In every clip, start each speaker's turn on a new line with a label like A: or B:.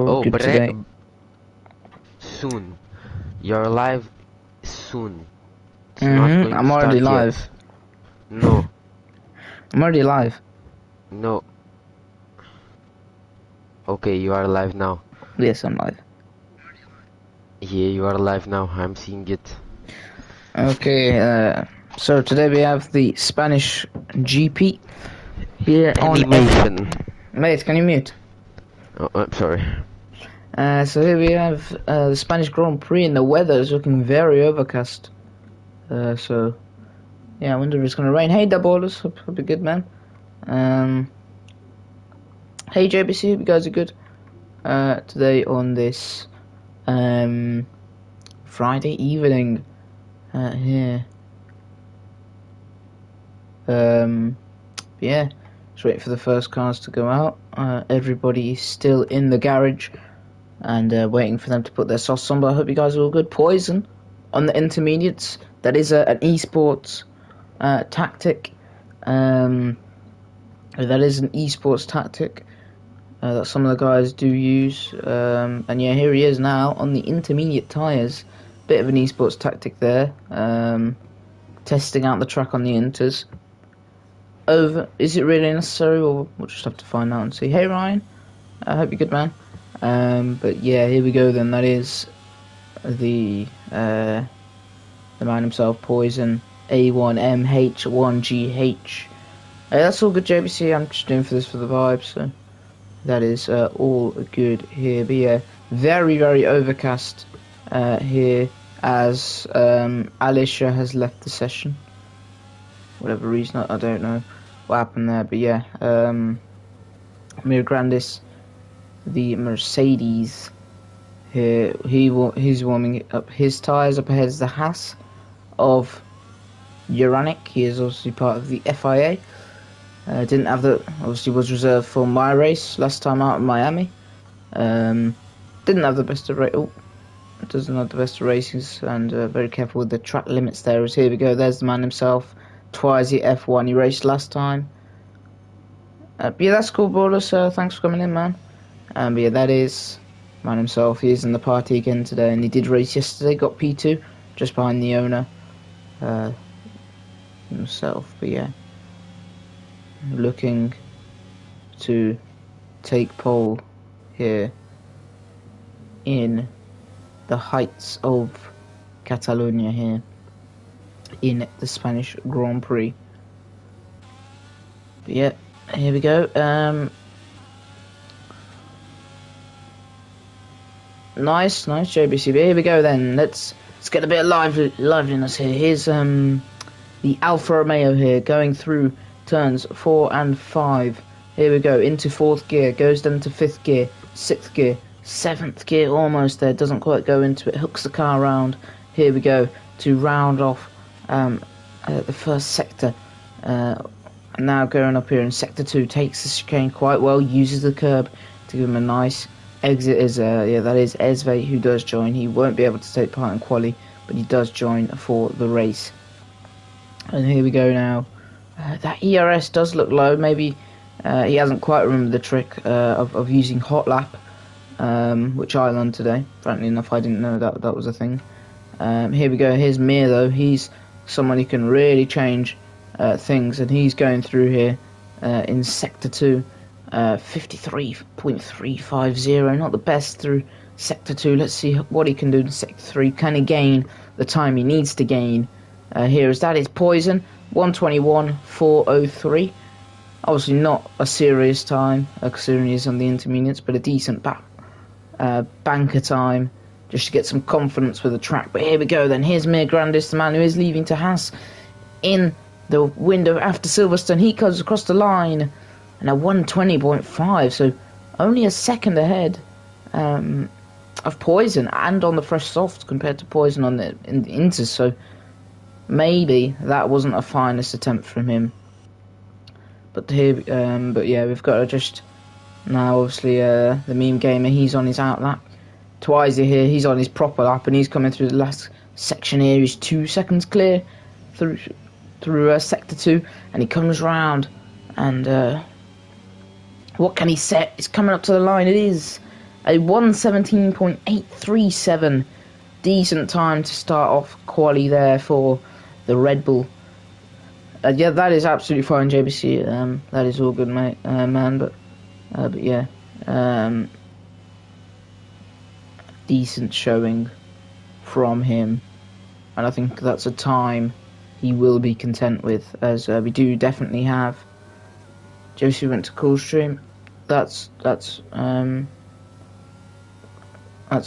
A: all good today.
B: Soon. You're live soon. It's not going
A: I'm
B: to
A: already
B: start
A: live.
B: yet. No.
A: I'm already live.
B: No. Okay, you are live now.
A: Yes, I'm live.
B: Yeah, you are live now. I'm seeing it.
A: Okay, so today we have the Spanish GP here
B: Animation.
A: Mate, can you mute?
B: Oh, I'm sorry.
A: So here we have the Spanish Grand Prix, and the weather is looking very overcast. So yeah, I wonder if it's gonna rain. Hey, Doublers, hope you're good, man. Hey, JBC, hope you guys are good. Today on this Friday evening here. Yeah, just waiting for the first cars to go out. Everybody is still in the garage and waiting for them to put their sauce on, but I hope you guys are all good. Poison on the intermediates. That is an esports tactic. That is an esports tactic that some of the guys do use. And yeah, here he is now on the intermediate tyres. Bit of an esports tactic there. Testing out the track on the inters. Is it really necessary, or we'll just have to find out and see. Hey Ryan, I hope you're good, man. But yeah, here we go then. That is the man himself, Poison A1MH1GH. That's all good, JBC. I'm just doing this for the vibe, so that is all good here. But yeah, very, very overcast here as Alicia has left the session. Whatever reason, I don't know what happened there, but yeah, Mir Grandis, the Mercedes here, he's warming up his tyres up ahead of the Haas of Uranic. He is obviously part of the FIA. Didn't have the, obviously was reserved for my race last time out in Miami. Didn't have the best of doesn't have the best of races, and very careful with the track limits there. As here we go, there's the man himself. Twice the F1 he raced last time. But yeah, that's cool, Border, so thanks for coming in, man. But yeah, that is man himself. He is in the party again today, and he did race yesterday, got P2, just behind the owner himself. But yeah, looking to take pole here in the heights of Catalonia here in the Spanish Grand Prix. But yeah, here we go. Nice JBC. But here we go then. Let's get a bit of liveliness here. Here's the Alfa Romeo here going through turns 4 and 5. Here we go into 4th gear, goes down to 5th gear, 6th gear, 7th gear, almost there, doesn't quite go into it, hooks the car around. Here we go to round off the first sector. Now going up here in sector 2, takes the chicane quite well, uses the curb to give him a nice exit. That is Esve, who does join. He won't be able to take part in quali, but he does join for the race. And here we go now. That ERS does look low. Maybe he hasn't quite remembered the trick of using hot lap, which I learned today. Frankly enough, I didn't know that was a thing. Here we go. Here's Mir though. He's someone who can really change things, and he's going through here in sector 2, 53.350. Not the best through sector 2. Let's see what he can do in sector 3. Can he gain the time he needs to gain? Here is that is Poison 1:21.403. Obviously not a serious time, considering he's on the intermediates, but a decent banker time, just to get some confidence with the track. But here we go then. Here's Mir Grandis, the man who is leaving to Haas in the window after Silverstone. He comes across the line and a 1:20.5, so only a second ahead of Poison, and on the fresh soft compared to Poison in the Inters. So maybe that wasn't a finest attempt from him. But here, but yeah, we've got to just now. Obviously, the meme gamer, he's on his out lap. Twice here, he's on his proper lap, and he's coming through the last section here. He's 2 seconds clear through sector 2, and he comes round. And what can he set? It's coming up to the line. It is A 1:17.837. Decent time to start off quali there for the Red Bull. Yeah, that is absolutely fine, JBC. That is all good, mate, man. But yeah, decent showing from him, and I think that's a time he will be content with, as we do definitely have. JBC went to call stream. That's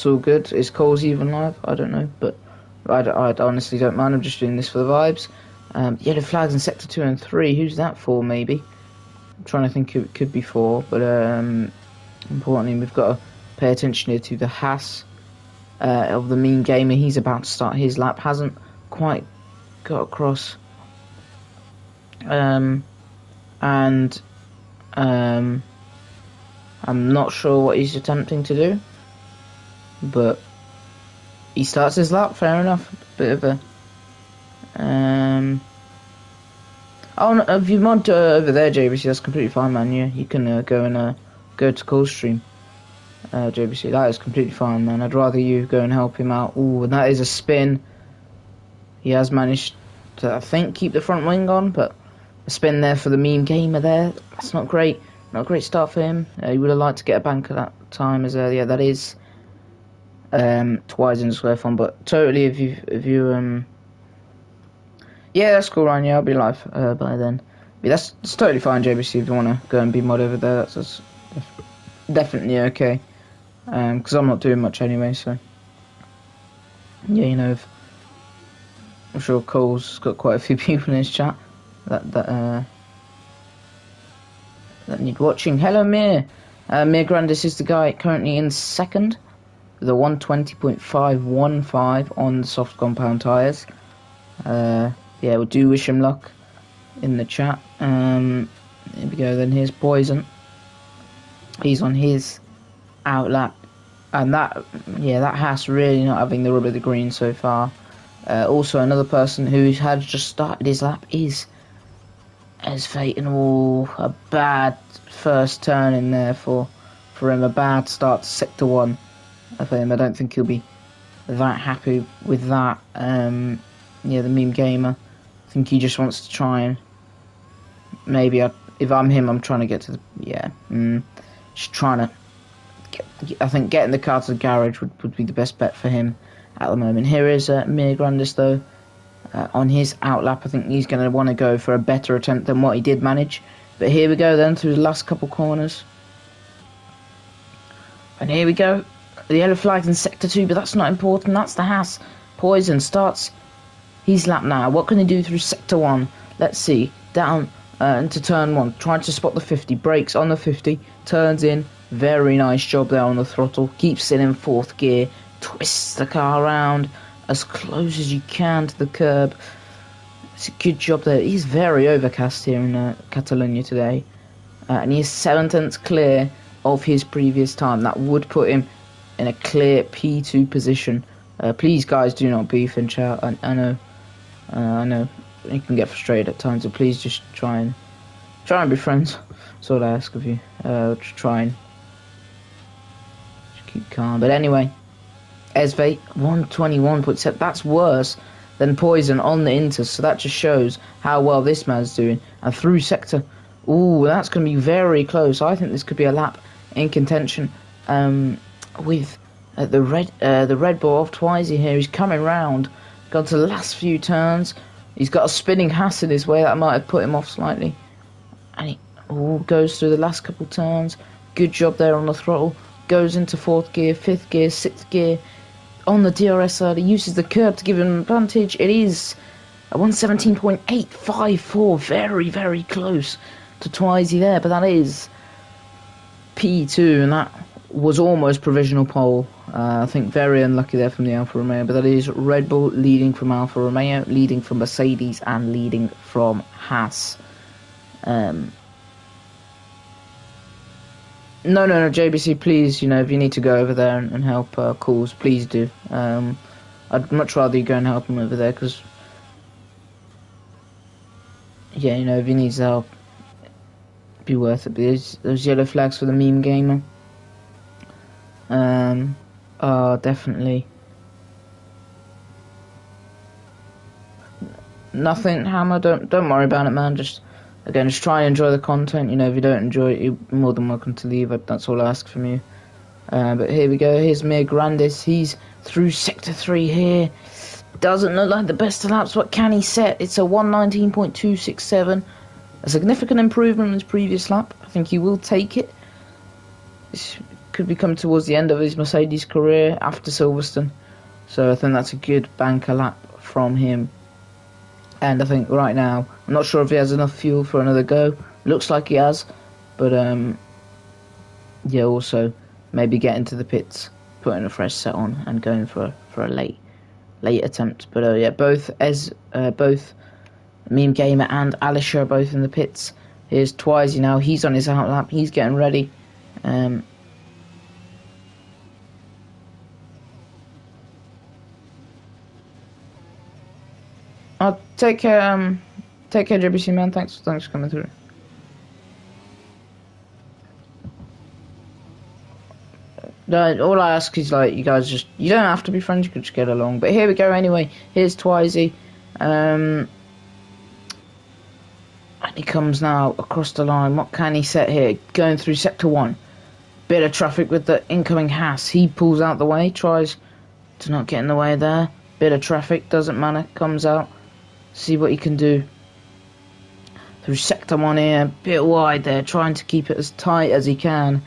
A: all good. Is Cole's even live? I don't know, but I honestly don't mind. I'm just doing this for the vibes. Yellow flags in sector 2 and 3. Who's that for? Maybe. I'm trying to think who it could be for, but importantly, we've got to pay attention here to the Haas of the Mean Gamer. He's about to start his lap. Hasn't quite got across. And I'm not sure what he's attempting to do, but he starts his lap. Fair enough. Bit of a oh no, if you mod over there, JBC, that's completely fine, man. Yeah, you can go and go to call stream, JBC. That is completely fine, man. I'd rather you go and help him out. Ooh, and that is a spin. He has managed to, I think, keep the front wing on, but a spin there for the Meme Gamer there. That's not great. Not a great start for him. He would have liked to get a bank at that time, as yeah, that is twice in the square fun. But totally, if you yeah, that's cool, Ryan. Yeah, I'll be live by then. But that's totally fine, JBC. If you want to go and be mod over there, that's definitely okay. Because I'm not doing much anyway, so yeah, you know, I'm sure Cole's got quite a few people in his chat that need watching. Hello, Mir. Mir Grandis is the guy currently in second with a 120.515 on the soft compound tyres. Yeah, we do wish him luck in the chat. Here we go then. Here's Poison. He's on his outlap, and that Haas really not having the rub of the green so far. Also, another person who had just started his lap is Fate, and a bad first turn in there for him. A bad start to sector 1 for him. I don't think he'll be that happy with that. Yeah, the Meme Gamer, I think he just wants to try and maybe if I'm him, I'm trying to get to the just trying to I think getting the car to the garage would be the best bet for him at the moment. Here is Mir Grandis though. On his outlap, I think he's going to want to go for a better attempt than what he did manage. But here we go then through the last couple corners. And here we go. The yellow flags in sector 2, but that's not important. That's the Haas. Poison starts his lap now. What can he do through sector 1? Let's see. Down into turn 1. Trying to spot the 50. Brakes on the 50. Turns in. Very nice job there on the throttle. Keeps it in 4th gear. Twists the car around as close as you can to the curb. It's a good job there. He's very overcast here in Catalonia today. And he is 7/10 clear of his previous time. That would put him in a clear P2 position. Please, guys, do not beef and chat. I know you can get frustrated at times, so please just try and be friends. That's all I ask of you. Just try and just keep calm. But anyway, Esve 121.7. That's worse than Poison on the Inter, so that just shows how well this man's doing. And through sector, ooh, that's going to be very close. I think this could be a lap in contention with the Red Bull off Twizy here. He's coming round, gone to the last few turns. He's got a spinning Haas in his way that might have put him off slightly. And he goes through the last couple turns. Good job there on the throttle. Goes into 4th gear, 5th gear, 6th gear. On the DRS side, he uses the curb to give him an advantage. It is a 117.854. Very, very close to Twizy there. But that is P2, and that was almost provisional pole. I think very unlucky there from the Alfa Romeo. But that is Red Bull leading from Alfa Romeo, leading from Mercedes, and leading from Haas. No, JBC, please, if you need to go over there and help calls, please do. I'd much rather you go and help him over there, because, yeah, if he needs help, it'd be worth it. But those yellow flags for the Meme Gamer. Are definitely nothing. Hammer, don't worry about it, man. Just again, just try and enjoy the content. You know, if you don't enjoy it, you're more than welcome to leave. That's all I ask from you. But here we go. Here's Mir Grandis. He's through Sector 3 here. Doesn't look like the best of laps. What can he set? It's a 119.267. A significant improvement on his previous lap. I think he will take it. This could be coming towards the end of his Mercedes career after Silverstone. So I think that's a good banker lap from him. And I think right now, I'm not sure if he has enough fuel for another go. Looks like he has. But yeah, also maybe get into the pits, putting a fresh set on and going for a late attempt. But yeah, both Meme Gamer and Alisha are both in the pits. Here's Twizy now. He's on his out lap. He's getting ready. I'll take care, JBC man. Thanks for coming through. All I ask is, like, you guys you don't have to be friends, you can just get along. But here we go anyway. Here's Twizy. And he comes now across the line. What can he set here? Going through Sector 1. Bit of traffic with the incoming Haas. He pulls out the way, tries to not get in the way there. Bit of traffic, doesn't matter. Comes out. See what he can do. Through Sector 1 here. Bit wide there, trying to keep it as tight as he can.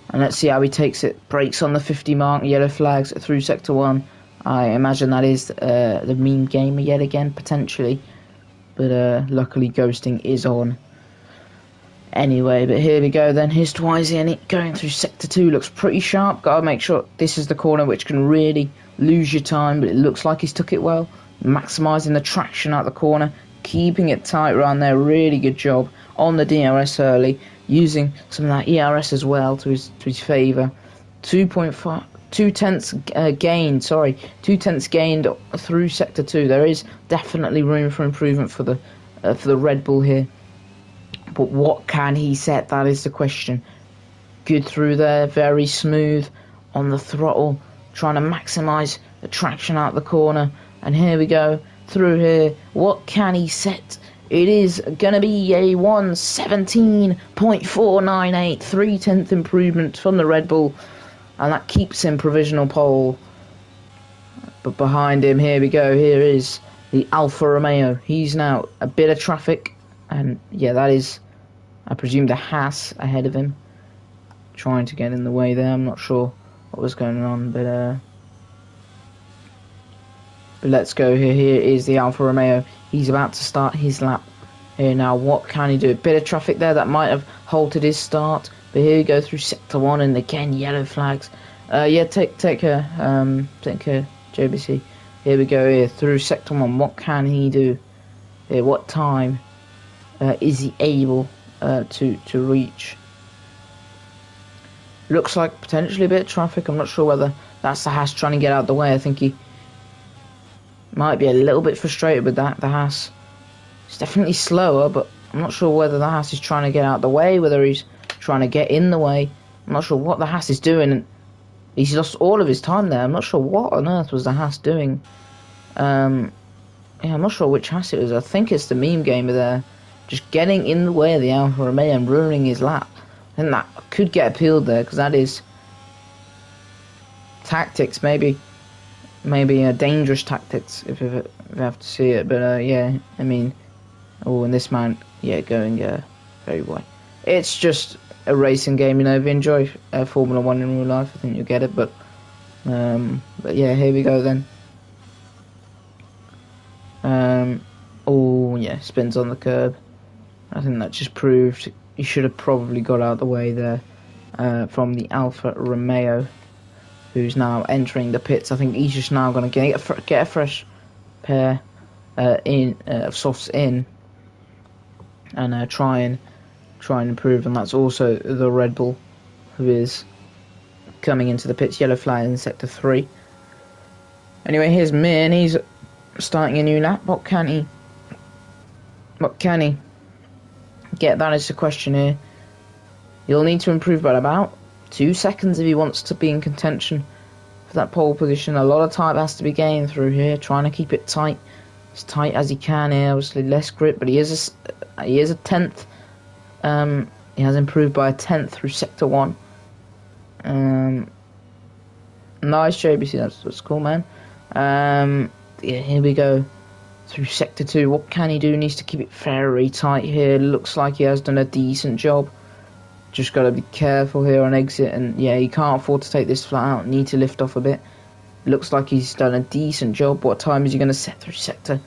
A: And let's see how he takes it. Brakes on the 50 mark, yellow flags through Sector 1. I imagine that is the Meme Gamer yet again, potentially. But luckily ghosting is on. Anyway, but here we go then. Here's Twizy and it going through Sector 2. Looks pretty sharp. Gotta make sure this is the corner which can really lose your time. But it looks like he's took it well. Maximising the traction out the corner. Keeping it tight around there. Really good job on the DRS early. Using some of that ERS as well to his favour. 2.5... 2/10 gained, 2/10 gained through Sector 2. There is definitely room for improvement for the Red Bull here. But what can he set? That is the question. Good through there, very smooth on the throttle, trying to maximise the traction out the corner. And here we go, through here. What can he set? It is going to be a 117.498, 3/10 improvement from the Red Bull. And that keeps him provisional pole. But behind him, here we go. Here is the Alfa Romeo. He's now a bit of traffic. And yeah, that is, I presume, the Haas ahead of him. Trying to get in the way there. I'm not sure what was going on. But let's go here. Here is the Alfa Romeo. He's about to start his lap. Here now, what can he do? A bit of traffic there that might have halted his start. But here we go through Sector 1 and again yellow flags. Yeah, take care, JBC. Here we go here through Sector 1. What can he do? Here, what time is he able to reach? Looks like potentially a bit of traffic. I'm not sure whether that's the Haas trying to get out of the way. I think he might be a little bit frustrated with that. The Haas is definitely slower, but I'm not sure whether the Haas is trying to get out of the way, whether he's trying to get in the way. I'm not sure what the Haas is doing. He's lost all of his time there. I'm not sure what on earth was the Haas doing. Yeah, I'm not sure which Haas it was. I think it's the Meme Gamer there, just getting in the way of the Alfa Romeo and ruining his lap. I think that could get appealed there, because that is tactics, maybe dangerous tactics if you have to see it. But yeah, I mean, and this man, yeah, going very wide. It's just a racing game, you know. If you enjoy Formula 1 in real life, I think you'll get it. But yeah, here we go then. Oh yeah, spins on the curb. I think that just proved he should have probably got out of the way there from the Alfa Romeo, who's now entering the pits. I think he's just now going to get a fresh pair of softs in and try and improve. And that's also the Red Bull, who is coming into the pits. Yellow flag in Sector 3. Anyway, here's Mir, and he's starting a new lap. What can he get? That is the question here. You'll need to improve by about 2 seconds if he wants to be in contention for that pole position. A lot of time has to be gained through here, trying to keep it tight, as tight as he can here. Obviously less grip, but he is a tenth. He has improved by a tenth through sector 1. Nice JBC, that's cool, man. Yeah, here we go through sector 2. What can he do? Needs to keep it very tight here. Looks like he has done a decent job. Just got to be careful here on exit, and yeah, he can't afford to take this flat out. Need to lift off a bit. Looks like he's done a decent job. What time is he going to set through sector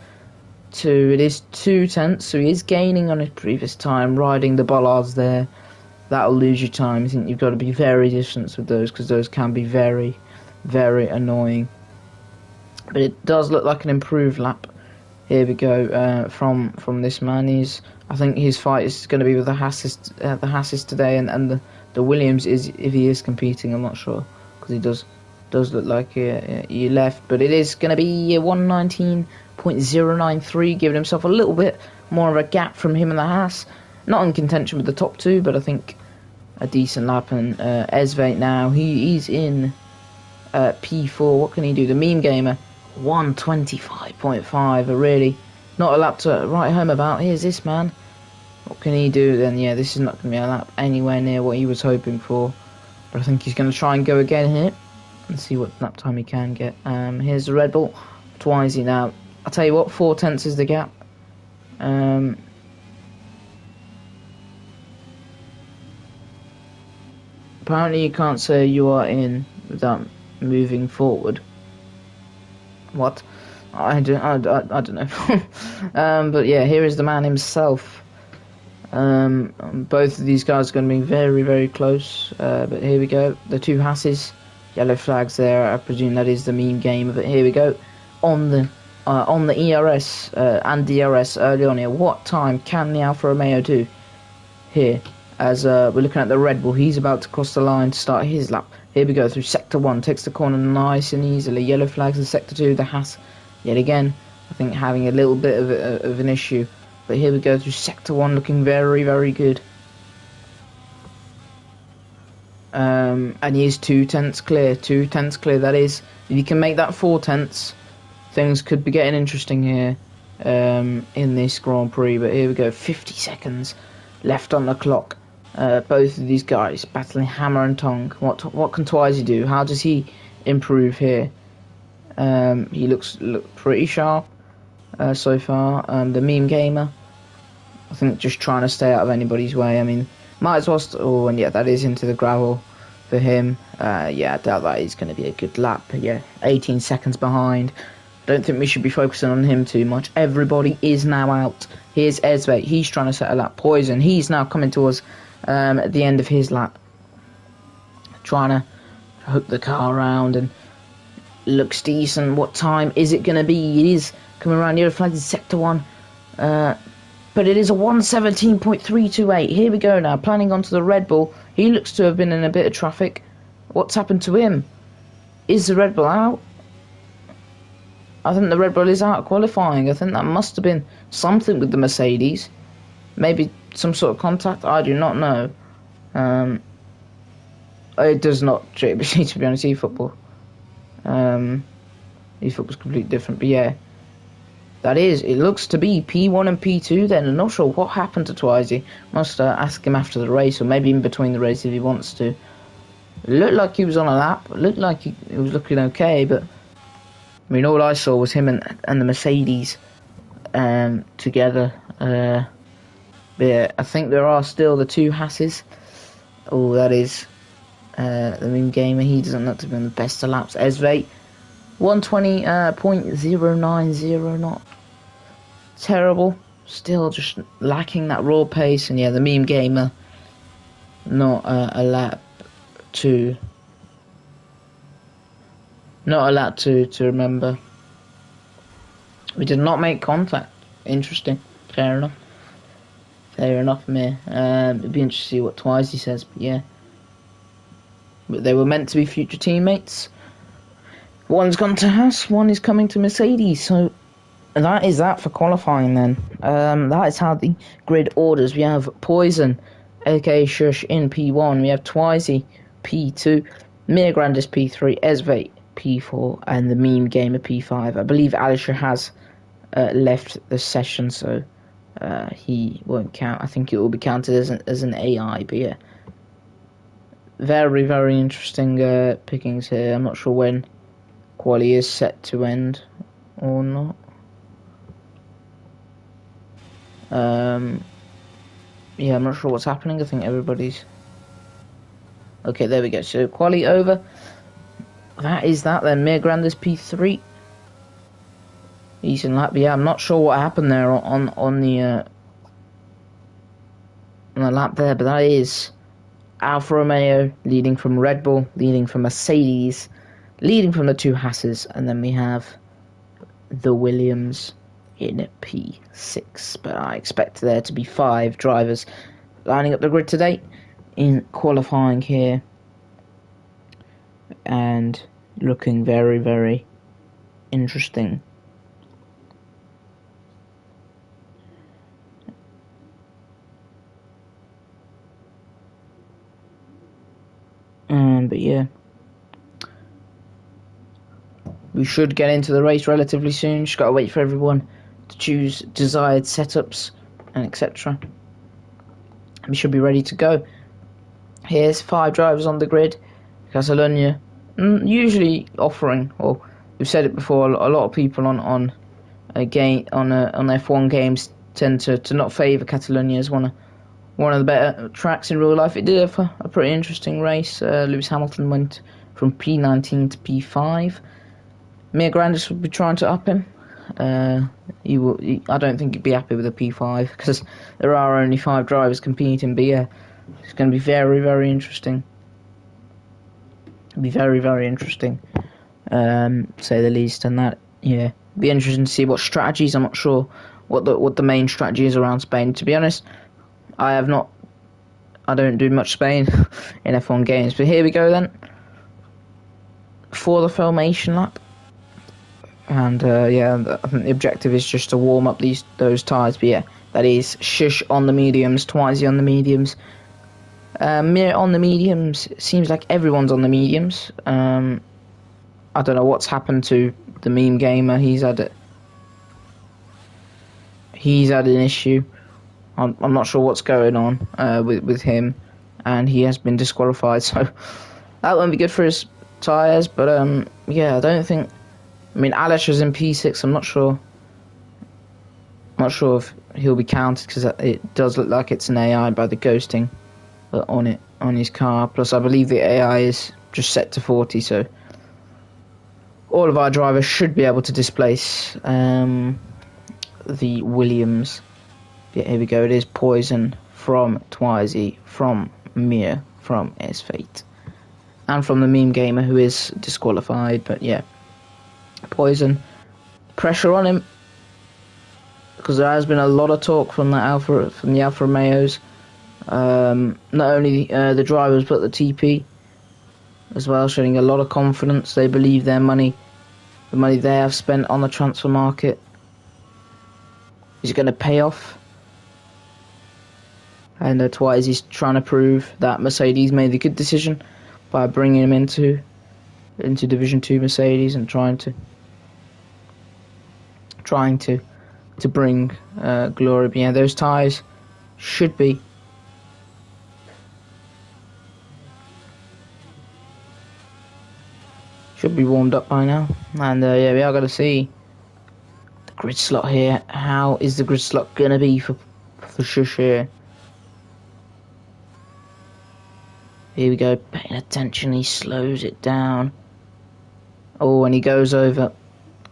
A: 2? It is 2/10, so he is gaining on his previous time, riding the bollards there. That'll lose you time. I think you've got to be very distant with those, because those can be very, very annoying. But it does look like an improved lap. Here we go from this man. I think his fight is going to be with the Hasses today, and the Williams is, if he is competing. I'm not sure, because he does look like he left. But it is going to be 119.093, giving himself a little bit more of a gap from him and the Haas. Not in contention with the top 2, but I think a decent lap. And Esvate now, he's in P4. What can he do? The meme gamer, 125.5. Really not a lap to write home about. Here's this man. What can he do then? Yeah, this is not going to be a lap anywhere near what he was hoping for. But I think he's going to try and go again here and see what lap time he can get. Here's the Red Bull. Twizy now. I'll tell you what, 4/10 is the gap. Apparently you can't say you are in without moving forward. What? I don't know. But yeah, here is the man himself. Both of these guys are going to be very, very close. But here we go. The 2 Hasses, yellow flags there. I presume that is the meme game. But here we go on the ERS and DRS early on here. What time can the Alfa Romeo do here? As we're looking at the Red Bull, he's about to cross the line to start his lap. Here we go through sector 1, takes the corner nice and easily. Yellow flags in sector 2. The Haas, yet again, I think having a little bit of an issue. But here we go through sector 1, looking very, very good. And he is 2/10 clear. 2/10 clear. That is, if you can make that 4/10, things could be getting interesting here in this Grand Prix. But here we go, 50 seconds left on the clock. Both of these guys battling hammer and tongue. What can Twizy do? How does he improve here? He looks pretty sharp so far. The meme gamer, I think, just trying to stay out of anybody's way. I mean, might as well. Oh, and yeah, that is into the gravel for him. Yeah, I doubt that is going to be a good lap. But yeah, 18 seconds behind. Don't think we should be focusing on him too much. Everybody is now out. Here's Esvate. He's trying to set a lap. Poison. He's now coming to us at the end of his lap, trying to hook the car around, and looks decent. What time is it going to be? It is coming around. Yellow flag is sector 1. But it is a 117.328. Here we go now. Planning onto the Red Bull. He looks to have been in a bit of traffic. What's happened to him? Is the Red Bull out? I think the Red Bull is out qualifying. I think that must have been something with the Mercedes. Maybe some sort of contact. I do not know. It does not, JBC, to be honest, eFootball. eFootball's completely different. But yeah, that is, it looks to be P1 and P2 then. I'm not sure what happened to Twizy. Must ask him after the race, or maybe in between the race if he wants to. It looked like he was on a lap. It looked like he was looking okay, but I mean, all I saw was him and the Mercedes together. But yeah, I think there are still the 2 Hasses. Oh, that is the meme gamer. He doesn't look to be on the best of laps. Esvate, 120.090, not terrible. Still just lacking that raw pace. And yeah, the meme gamer, not a lap to remember. We did not make contact. Interesting. Fair enough. Fair enough, mate. It'd be interesting to see what Twizy says, but yeah. But they were meant to be future teammates. One's gone to Haas, one is coming to Mercedes, so that is that for qualifying then. That is how the grid orders. We have Poison, aka Shush, in P1. We have Twizy, P2, Mir Grandis P3, Esvate P4, and the Meme Gamer P5. I believe Alisher has left the session, so he won't count. I think it will be counted as an AI, but yeah. Very, very interesting pickings here. I'm not sure when quali is set to end or not. Yeah, I'm not sure what's happening. I think everybody's... Okay, there we go. So, quali over. That is that then. Mir Grandis P3. Decent lap. Yeah, I'm not sure what happened there on the lap there, but that is Alfa Romeo leading from Red Bull, leading from Mercedes, leading from the two Hasses, and then we have the Williams in P6. But I expect there to be 5 drivers lining up the grid today in qualifying here, and looking very, very interesting. But yeah, we should get into the race relatively soon. Just gotta wait for everyone to choose desired setups and etc. We should be ready to go. Here's 5 drivers on the grid. Catalonia, usually offering, or we've said it before, a lot of people on F1 games tend to not favour Catalonia as one of the better tracks in real life. It did have a pretty interesting race. Lewis Hamilton went from P19 to P5. Mir Grandis would be trying to up him. I don't think he'd be happy with a P5 because there are only 5 drivers competing. But yeah, it's going to be very, very interesting. It'll be very, very interesting, to say the least. And that, yeah, be interesting to see what strategies. I'm not sure what the main strategy is around Spain. To be honest, I don't do much Spain in F1 games, but here we go then for the formation lap. And yeah, I think the objective is just to warm up those tyres. But yeah, that is Shush on the mediums, Twizy on the mediums, Mir on the mediums. Seems like everyone's on the mediums. I don't know what's happened to the Meme Gamer. He's had an issue. I'm not sure what's going on with him, and he has been disqualified, so that won't be good for his tyres. But yeah, I don't think. I mean, Alish is in P6. I'm not sure. Not sure if he'll be counted because it does look like it's an AI by the ghosting on his car. Plus, I believe the AI is just set to 40, so all of our drivers should be able to displace the Williams. Yeah, here we go. It is Poison from Twizy, from Mir, from S-Fate, and from the Meme Gamer, who is disqualified. But yeah, Poison, pressure on him because there has been a lot of talk from the Alfa Romeos, not only the drivers but the TP as well, showing a lot of confidence. They believe the money they have spent on the transfer market is going to pay off. And Twice he's trying to prove that Mercedes made the good decision by bringing him into Division 2 Mercedes and trying to bring glory. But yeah, those tyres should be warmed up by now. And yeah, we are going to see the grid slot here. How is the grid slot going to be for Shush here? Here we go, paying attention, he slows it down. Oh, and he goes over.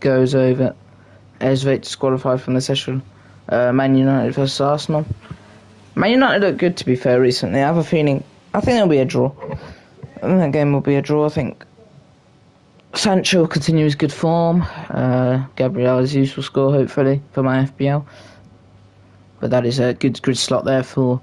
A: Esvate disqualified from the session. Man United versus Arsenal. Man United look good, to be fair, recently. I think there'll be a draw. I think that game will be a draw. I think Sancho will continue his good form. Gabriel Jesus will score, hopefully, for my FPL. But that is a good grid slot there for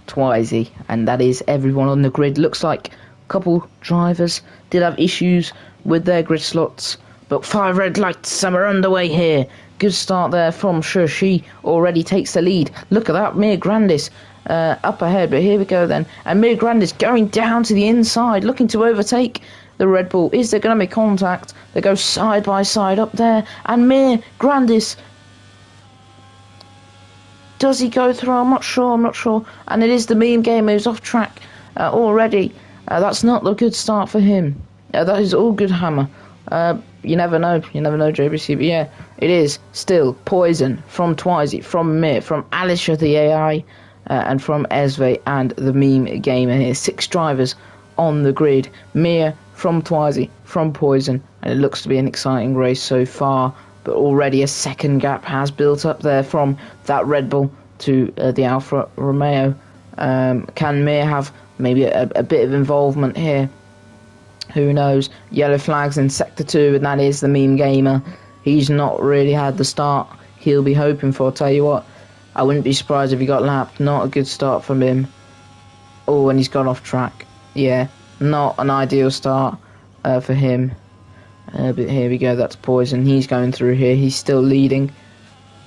A: Twizy, and that is everyone on the grid. Looks like a couple drivers did have issues with their grid slots, but 5 red lights and we're underway here. Good start there from Shush. He already takes the lead. Look at that, Mir Grandis up ahead. But here we go then. And Mir Grandis going down to the inside, looking to overtake the Red Bull. Is there going to be contact? They go side by side up there. And Mir Grandis, does he go through? I'm not sure. And it is the meme game who's off track already. That's not a good start for him. That is all good, Hammer. You never know, JBC. But yeah, it is still Poison from Twizy, from Mir, from Alisha the AI, and from Esve and the meme gamer here. 6 drivers on the grid. Mir from Twizy, from Poison, and it looks to be an exciting race so far. But already a second gap has built up there from that Red Bull to the Alfa Romeo. Can Mir have maybe a bit of involvement here? Who knows? Yellow flags in Sector 2, and that is the meme gamer. He's not really had the start he'll be hoping for. I'll tell you what, I wouldn't be surprised if he got lapped. Not a good start from him. Oh, and he's gone off track. Yeah, not an ideal start for him. But here we go, that's Poison. He's going through here. He's still leading.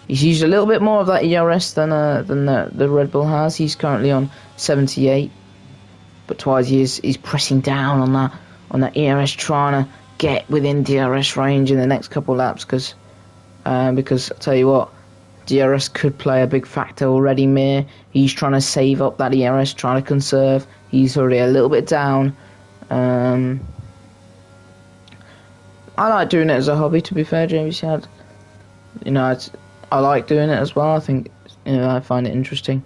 A: He's used a little bit more of that ERS than the Red Bull has. He's currently on 78. But Twice he's pressing down on that ERS, trying to get within DRS range in the next couple of laps, because I'll tell you what, DRS could play a big factor already. Mir, he's trying to save up that ERS, trying to conserve. He's already a little bit down. I like doing it as a hobby, to be fair, James. I like doing it as well. I think, I find it interesting.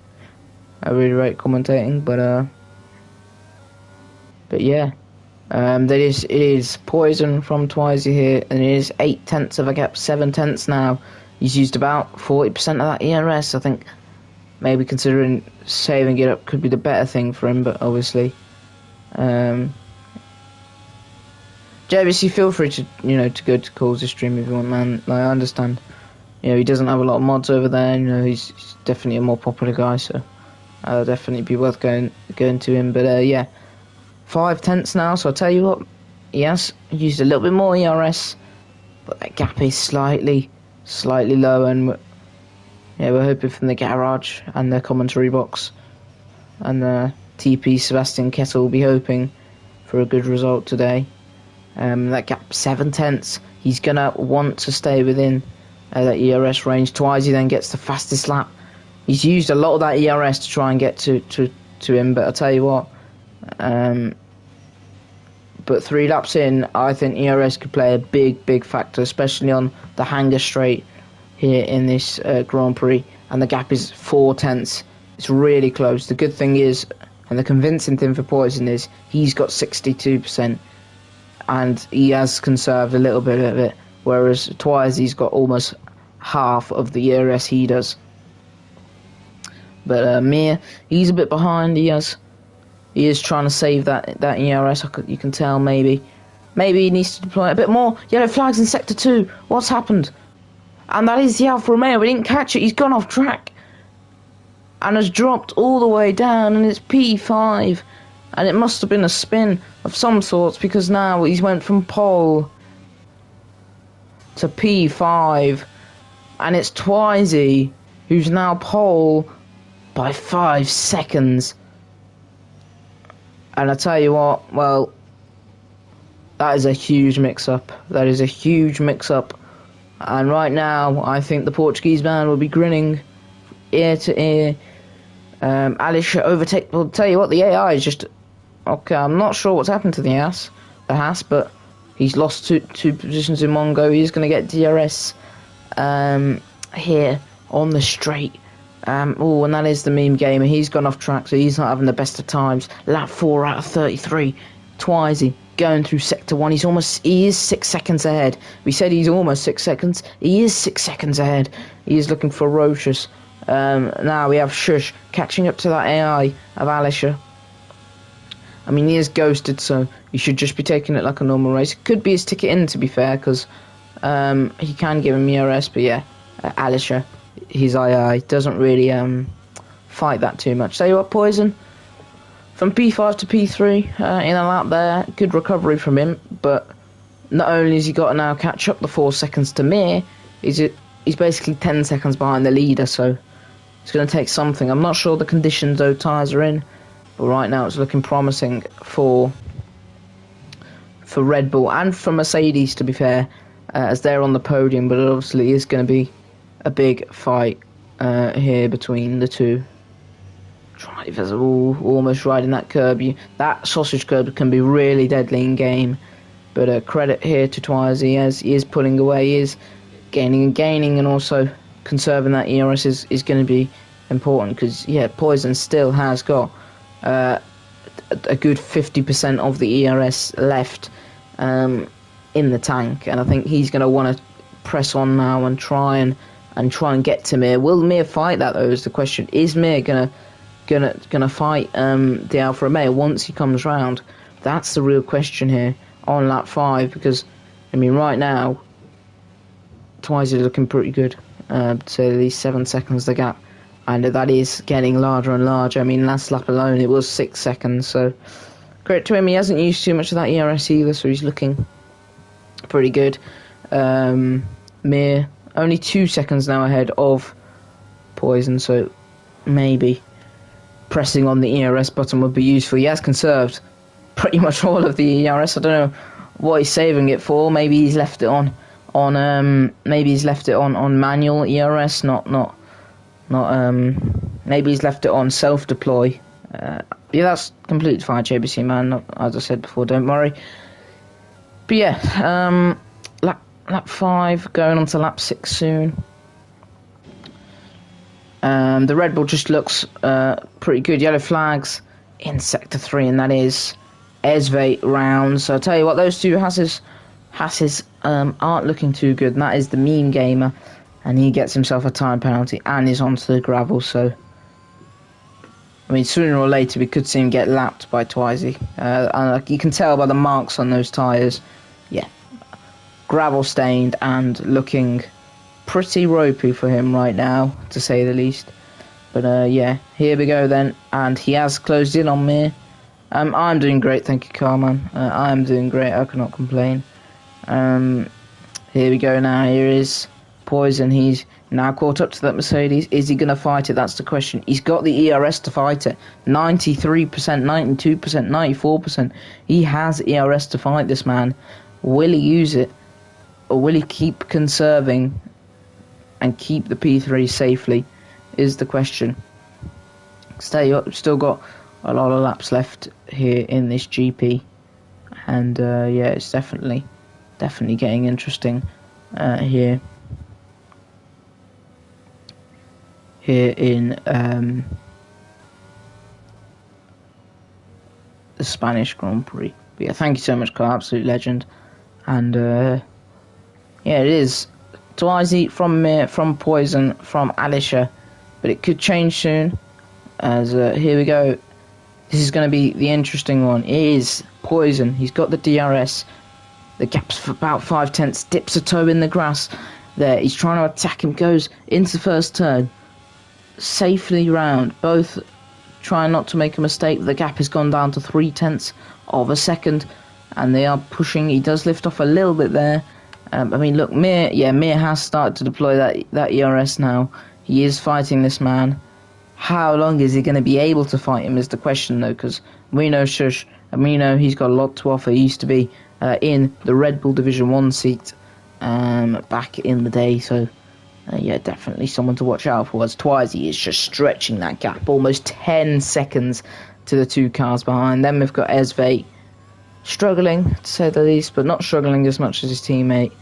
A: I really rate commentating, but yeah. It is Poison from Twizy here, and it is 0.8 of a gap, 0.7 now. He's used about 40% of that ERS. I think maybe considering saving it up could be the better thing for him, but obviously, JVC, feel free to to go to Calls' stream if you want, man. Like, I understand, he doesn't have a lot of mods over there. He's definitely a more popular guy, so definitely be worth going to him. But yeah. 0.5 now, so I'll tell you what, he has used a little bit more ERS, but that gap is slightly low, and we're hoping from the garage and the commentary box and the TP Sebastian Kettle will be hoping for a good result today. That gap 0.7, he's gonna want to stay within that ERS range. Twizy then gets the fastest lap. He's used a lot of that ERS to try and get to him, but I'll tell you what, but 3 laps in, I think ERS could play a big factor, especially on the hanger straight here in this Grand Prix, and the gap is 0.4. It's really close. The good thing is, and the convincing thing for Poison is, he's got 62%, and he has conserved a little bit of it, whereas Twice he's got almost half of the ERS he does. But Mir, he's a bit behind. He is trying to save that ERS. You can tell. Maybe he needs to deploy a bit more. Yellow flags in Sector 2. What's happened? And that is the Alfa Romeo. We didn't catch it. He's gone off track and has dropped all the way down. And it's P5. And it must have been a spin of some sorts, because now he's went from pole to P5. And it's Twizy who's now pole by 5 seconds. And I tell you what, well, that is a huge mix-up. And right now, I think the Portuguese man will be grinning ear to ear. Alisha overtake. Well, tell you what, the AI is just okay. I'm not sure what's happened to the Haas, but he's lost two positions in one go. He's going to get DRS here on the straight. Oh, and that is the meme gamer. He's gone off track, so he's not having the best of times. Lap 4 out of 33. Twizy going through Sector 1. He is 6 seconds ahead. We said he's almost 6 seconds. He is 6 seconds ahead. He is looking ferocious. Now we have Shush catching up to that AI of Alisha. I mean, he is ghosted, so you should just be taking it like a normal race. It could be his ticket in, to be fair, because he can give him ERS, but yeah, Alisha, his II doesn't really fight that too much. Tell you what, Poison, from P5 to P3 in a lap there, good recovery from him, but not only has he got to now catch up the 4 seconds to Mir, he's basically 10 seconds behind the leader, so It's going to take something. I'm not sure the conditions those tyres are in, but right now it's looking promising for Red Bull and for Mercedes, to be fair, as they're on the podium. But it obviously is going to be a big fight here between the two drivers. Almost riding that curb. That sausage curb can be really deadly in game. But credit here to Twizy, as he is pulling away, he is gaining, and also conserving that ERS is going to be important, because Poison still has got a good 50% of the ERS left in the tank, and I think he's going to want to press on now and try and get to Mir. Will Mir fight that, though, is the question. Is Mir gonna fight the Alfa Romeo once he comes round? That's the real question here on lap 5, because I mean right now Twice is looking pretty good, so these 7 seconds the gap, and that is getting larger and larger. I mean, last lap alone it was 6 seconds, so credit to him. He hasn't used too much of that ERS either, so he's looking pretty good. Mir only 2 seconds now ahead of Poison, so maybe pressing on the ERS button would be useful. He has conserved pretty much all of the ERS. I don't know what he's saving it for. Maybe he's left it on manual ERS, not maybe he's left it on self deploy. That's completely fine, JBC man. As I said before, don't worry. But yeah, lap 5 going on to lap 6 soon. The Red Bull just looks pretty good. Yellow flags in sector 3, and that is Esve round. So I'll tell you what, those two Hasses aren't looking too good, and that is the meme gamer, and he gets himself a time penalty and is onto the gravel. So I mean, sooner or later we could see him get lapped by Twizy. And you can tell by the marks on those tyres. Yeah, gravel stained and looking pretty ropey for him right now, to say the least. But yeah, here we go then, and he has closed in on me. I'm doing great, thank you, Carman. I'm doing great, I cannot complain. Here we go now. Here is Poison. He's now caught up to that Mercedes. Is he going to fight it? That's the question. He's got the ERS to fight it. 93%, 92%, 94%. He has ERS to fight this man. Will he use it? Or will he keep conserving and keep the P3 safely? Is the question. Stay up. Still got a lot of laps left here in this GP. And yeah, it's definitely getting interesting here in the Spanish Grand Prix. But yeah, thank you so much, Carl, absolute legend. And yeah, it is Twizy from Poison, from Alisha, but it could change soon, as here we go. This is going to be the interesting one. It is Poison. He's got the DRS. The gap's for about 5/10, dips a toe in the grass there. He's trying to attack him, goes into the first turn, safely round, both trying not to make a mistake. The gap has gone down to 0.3 of a second, and they are pushing. He does lift off a little bit there. I mean, look, Mir has started to deploy that ERS now. He is fighting this man. How long is he going to be able to fight him is the question, though, because we know Shush, and we know he's got a lot to offer. He used to be in the Red Bull Division 1 seat back in the day, so yeah, definitely someone to watch out for. As Twizy is just stretching that gap, almost 10 seconds to the two cars behind. Then we've got Esve struggling, to say the least, but not struggling as much as his teammate,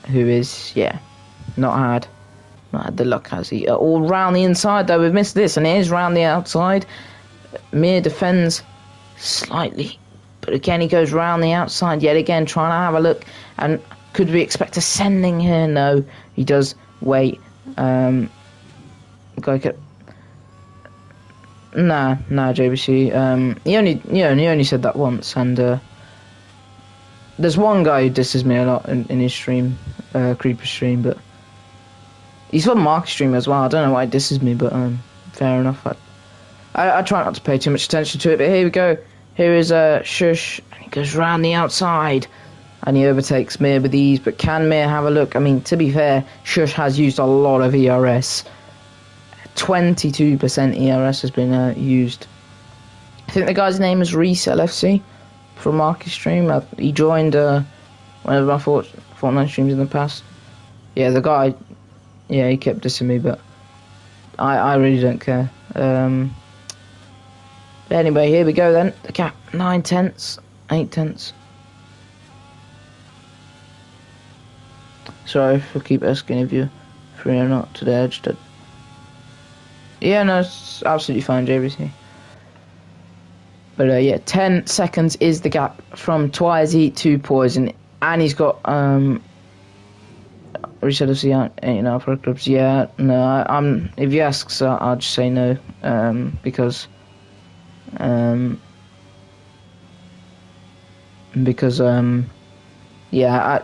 A: who is, yeah, not had the luck, has he? All round the inside, though. We've missed this, and it is round the outside. Mir defends slightly, but again he goes round the outside yet again, trying to have a look. And could we expect a sending here? No, he does wait. Nah, JBC. He only said that once, and there's one guy who disses me a lot in his stream, Creeper stream, but he's on Mark stream as well. I don't know why he disses me, but fair enough. I try not to pay too much attention to it, but here we go. Here is Shush, and he goes round the outside, and he overtakes Mir with ease. But can Mir have a look? I mean, to be fair, Shush has used a lot of ERS. 22% ERS has been used. I think the guy's name is Reese LFC from Marky's stream. He joined one of my Fortnite streams in the past. Yeah, the guy, yeah, he kept dissing me, but I really don't care. But anyway, here we go then. The cap, 9 tenths, 8 tenths. Sorry if I keep asking if you're free or not today. I just don't. Yeah, no, it's absolutely fine, JBC. But yeah, 10 seconds is the gap from Twizy to Poison, and he's got reset of the 8.5 pro clubs. Yeah, no, I'm. If you ask, so I'll just say no, because yeah,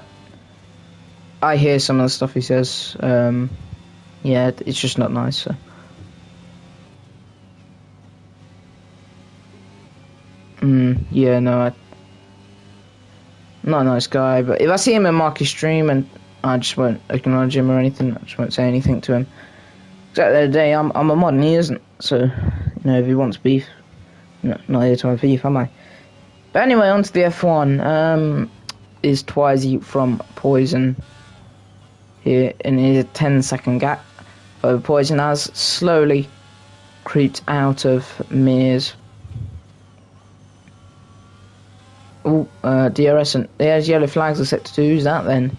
A: I hear some of the stuff he says. Yeah, it's just not nice. So. Yeah, no, not a nice guy, but if I see him in Marky's stream, and I just won't acknowledge him or anything, I just won't say anything to him. Because at the end of the day, I'm a mod and he isn't, so, you know, if he wants beef, not here to have beef, am I? But anyway, on to the F1, is Twizy from Poison here, in his 10-second gap. But Poison has slowly creeped out of Mears. Oh, DRS, and there's yellow flags are set to do. Who's that then?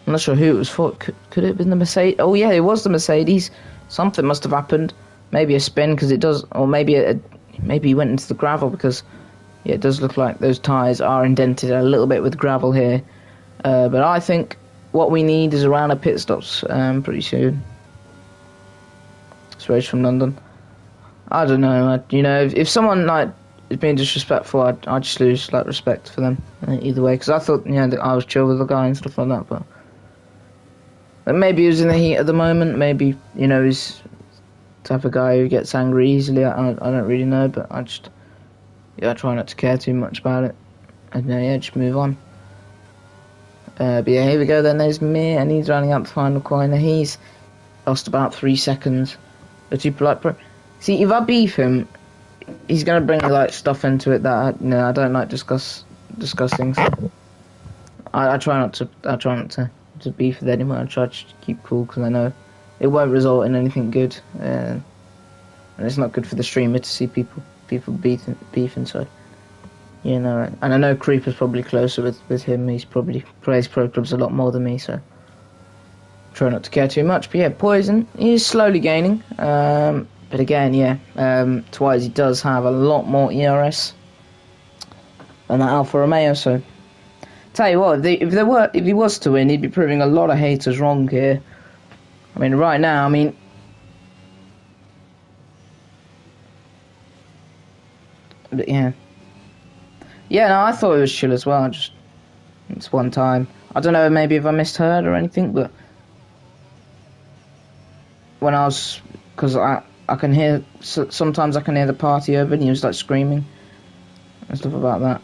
A: I'm not sure who it was for. Could it have been the Mercedes? Oh yeah, it was the Mercedes. Something must have happened. Maybe a spin, because it does, or maybe maybe he went into the gravel, because yeah, it does look like those tyres are indented a little bit with gravel here. But I think what we need is a round of pit stops pretty soon. It's Rage from London. I don't know. You know, if someone like is being disrespectful, I'd just lose like respect for them either way. Because I thought, you know, that I was chill with the guy and stuff like that, but maybe he was in the heat at the moment. Maybe, you know, he's the type of guy who gets angry easily. I don't really know, but I try not to care too much about it, and yeah, just move on. But yeah, here we go. Then there's me, and he's running up the final corner. He's lost about 3 seconds. The two polite pro. See, if I beef him, he's gonna bring like stuff into it that I don't like discussing. So I try not to beef with anyone. I try to keep cool, because I know it won't result in anything good, and it's not good for the streamer to see people beefing. So you know, and I know Creeper's probably closer with him. He's probably plays pro clubs a lot more than me, so try not to care too much. But yeah, Poison, he's slowly gaining. But again, yeah, Twizy does have a lot more ERS than that Alfa Romeo. So, tell you what, if he was to win, he'd be proving a lot of haters wrong here. I mean, right now, I mean, but yeah, no, I thought it was chill as well. It's one time. I don't know, maybe if I misheard or anything, but when I was, because I can hear, sometimes I can hear the party over, and he was like screaming and stuff about that.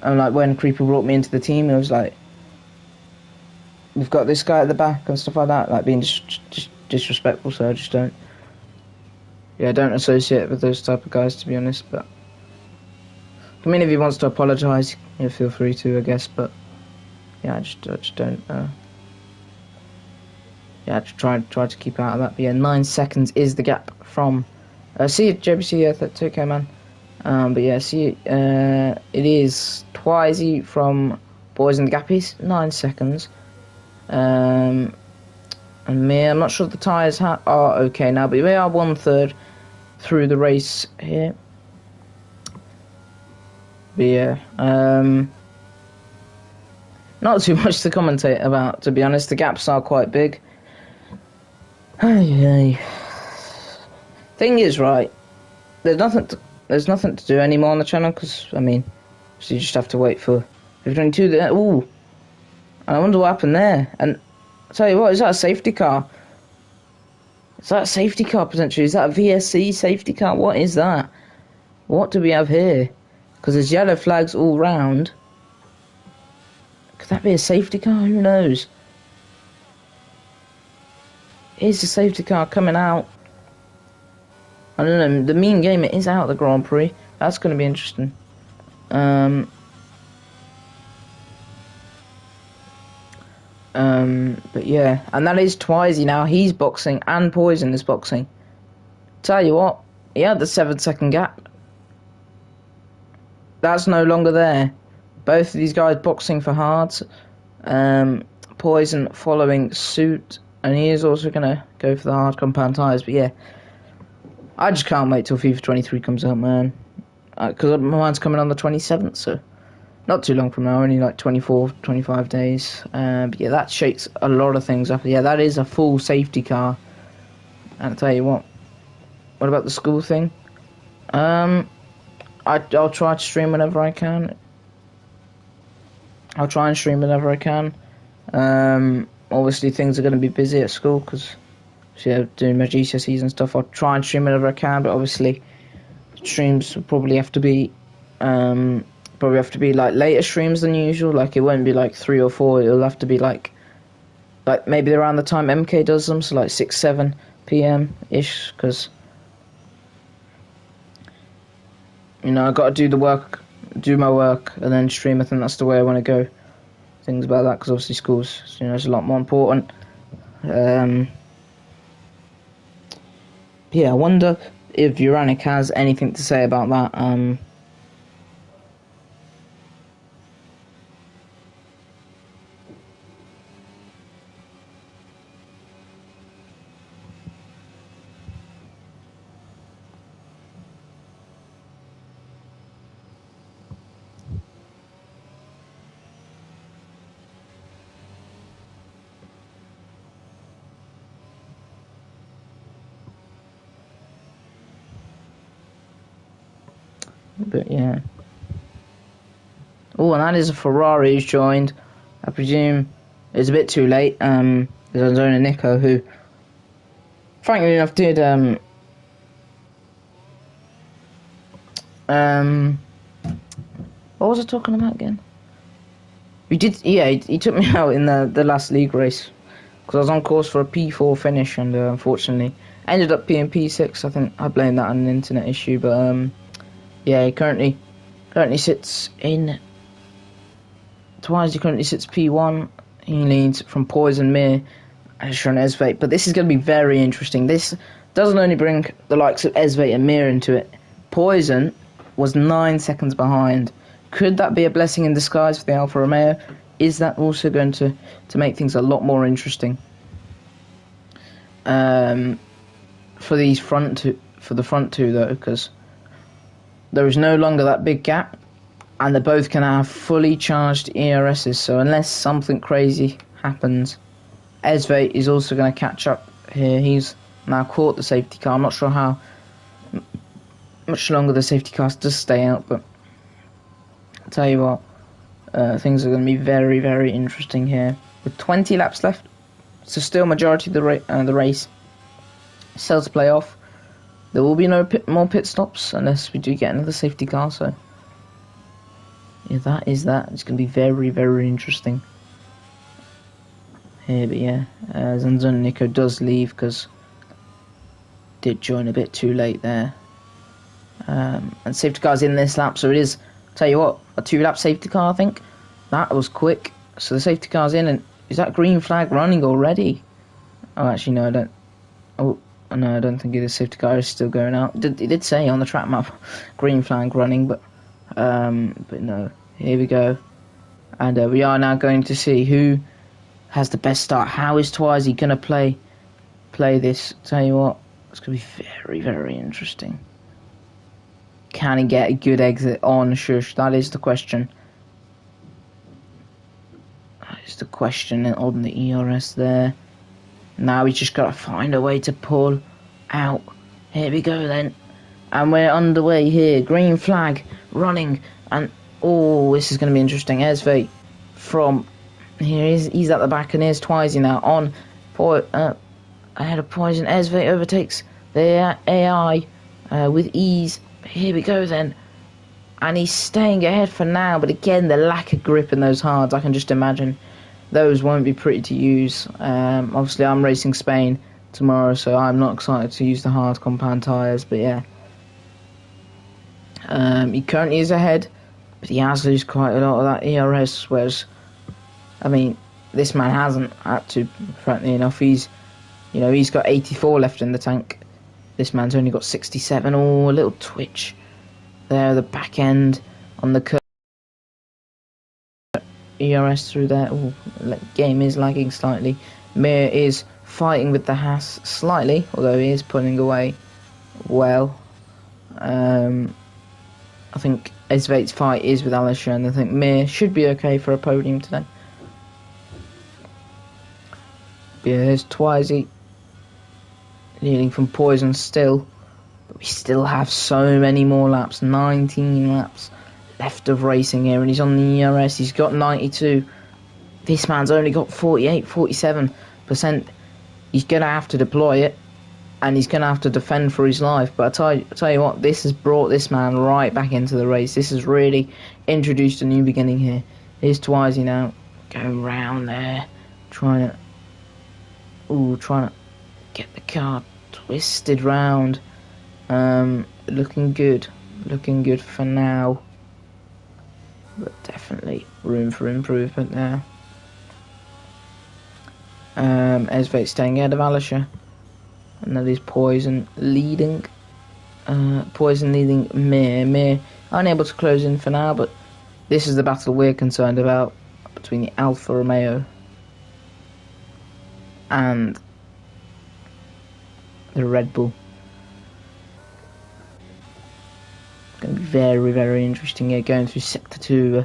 A: And like when Creeper brought me into the team, it was like, we've got this guy at the back and stuff like that, like being just disrespectful. So I just don't associate with those type of guys, to be honest. But I mean, if he wants to apologise, he'll feel free to, I guess. But yeah, I just don't. Yeah, try to keep out of that. But yeah, 9 seconds is the gap from. See you, JBC. Yeah, that's okay, man. But yeah, see, it is Twizy from Boys, and the gap is 9 seconds. And me, I'm not sure if the tyres are okay now, but we are 1/3 through the race here. But yeah, not too much to commentate about, to be honest. The gaps are quite big. Thing is, right, there's nothing to do anymore on the channel, because I mean, so you just have to wait for F122 there. Ooh, and I wonder what happened there. And I tell you what, is that a safety car? Is that a safety car potentially? Is that a VSC safety car? What is that? What do we have here? Because there's yellow flags all round. Could that be a safety car? Who knows? Here's the safety car coming out. I don't know. The mean gamer is out of the Grand Prix. That's going to be interesting. But yeah, and that is Twizy now. He's boxing and Poison is boxing. Tell you what, he had the 7-second gap. That's no longer there. Both of these guys boxing for hards. Poison following suit, and he is also gonna go for the hard compound tires. But yeah, I just can't wait till FIFA 23 comes out, man. Because mine's coming on the 27th, so not too long from now, only like 24, 25 days. But yeah, that shakes a lot of things up. Yeah, that is a full safety car. And I'll tell you what about the school thing? I'll try to stream whenever I can. I'll try and stream whenever I can. Obviously things are going to be busy at school because doing my GCSEs and stuff. I'll try and stream whenever I can, but obviously streams will probably have to be like later streams than usual. Like it won't be like 3 or 4. It'll have to be like maybe around the time MK does them, so like 6-7 p.m. ish, because I got to do my work, and then stream. I think that's the way I want to go. Things about that, because obviously school's it's a lot more important. Yeah, I wonder if Uranic has anything to say about that. But yeah. Oh, and that is a Ferrari who's joined. I presume it's a bit too late. There's Anzona Nico, who, frankly enough, did what was I talking about again? He took me out in the last league race because I was on course for a P4 finish, and unfortunately ended up being P6. I think I blame that on an internet issue, but yeah, he currently sits in. Twice he currently sits P1. He leads from Poison, Mir, and Esvate. But this is going to be very interesting. This doesn't only bring the likes of Esvate and Mir into it. Poison was 9 seconds behind. Could that be a blessing in disguise for the Alfa Romeo? Is that also going to make things a lot more interesting? For the front two though, because there is no longer that big gap, and they both can have fully charged ERSs, so unless something crazy happens, Esvate is also going to catch up here. He's now caught the safety car. I'm not sure how much longer the safety car does stay out, but I'll tell you what, things are going to be very, very interesting here. With 20 laps left, so still majority of the race still to play off. There will be no more pit stops unless we do get another safety car, so yeah, that is that. It's going to be very, very interesting here, but yeah, Zanzun Nico does leave because did join a bit too late there. And safety car's in this lap, so it is, tell you what, a 2-lap safety car, I think. That was quick. So the safety car's in, and is that green flag running already? Oh, actually, no, I don't. Oh, no, I don't think it is. Safety car is still going out. It did say on the track map, green flag running, but no. Here we go. And we are now going to see who has the best start. How is Twizy going to play this? Tell you what, it's going to be very, very interesting. Can he get a good exit on Shush? That is the question. That is the question on the ERS there. Now he's just got to find a way to pull out. Here we go then. And we're underway here. Green flag running. And, oh, this is going to be interesting. Esve from here. He's at the back, and here's Twizy now on. Ahead of Poison. Esve overtakes the AI with ease. Here we go then. And he's staying ahead for now. But again, the lack of grip in those hards, I can just imagine those won't be pretty to use. Obviously, I'm racing Spain. tomorrow, so I'm not excited to use the hard compound tyres, but yeah. He currently is ahead, but he has lost quite a lot of that ERS, whereas, I mean, this man hasn't had to, frankly enough. He's got 84 left in the tank. This man's only got 67. Oh, a little twitch there, the back end on the curve. ERS through there. Oh, game is lagging slightly. Mir is fighting with the Haas slightly, although he is pulling away well. I think Esveit's fight is with Alisher, and I think Mir should be okay for a podium today. But yeah, there's Twizy leading from Poison still, but we still have so many more laps. 19 laps left of racing here, and he's on the ERS. He's got 92. This man's only got 48, 47%. He's gonna have to deploy it, and he's gonna have to defend for his life. But I tell you what, this has brought this man right back into the race. This has really introduced a new beginning here. Here's Twizy now, going round there, trying to get the car twisted round. Looking good for now, but definitely room for improvement there. Esveit staying ahead of Alisher, and that is Poison leading. Mir unable to close in for now, but this is the battle we're concerned about between the Alfa Romeo and the Red Bull. It's going to be very, very interesting here, going through Sector 2.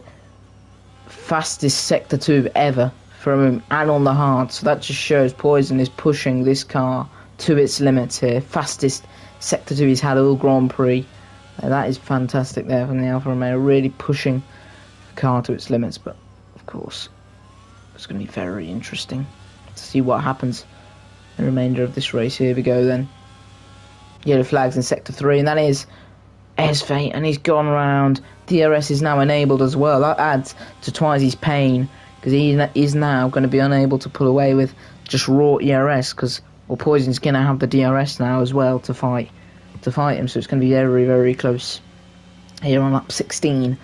A: Fastest Sector 2 ever from him, and on the hard. So that just shows Poison is pushing this car to its limits here. Fastest Sector 2 he's had all Grand Prix. That is fantastic there from the Alfa Romeo, really pushing the car to its limits. But of course, it's going to be very interesting to see what happens in the remainder of this race. Here we go then. Yellow flags in Sector 3, and that is Esveit, and he's gone round. DRS is now enabled as well. That adds to Twizy's pain, because he is now going to be unable to pull away with just raw ERS, because Poison's going to have the DRS now as well to fight him, so it's going to be very, very close here on lap 16.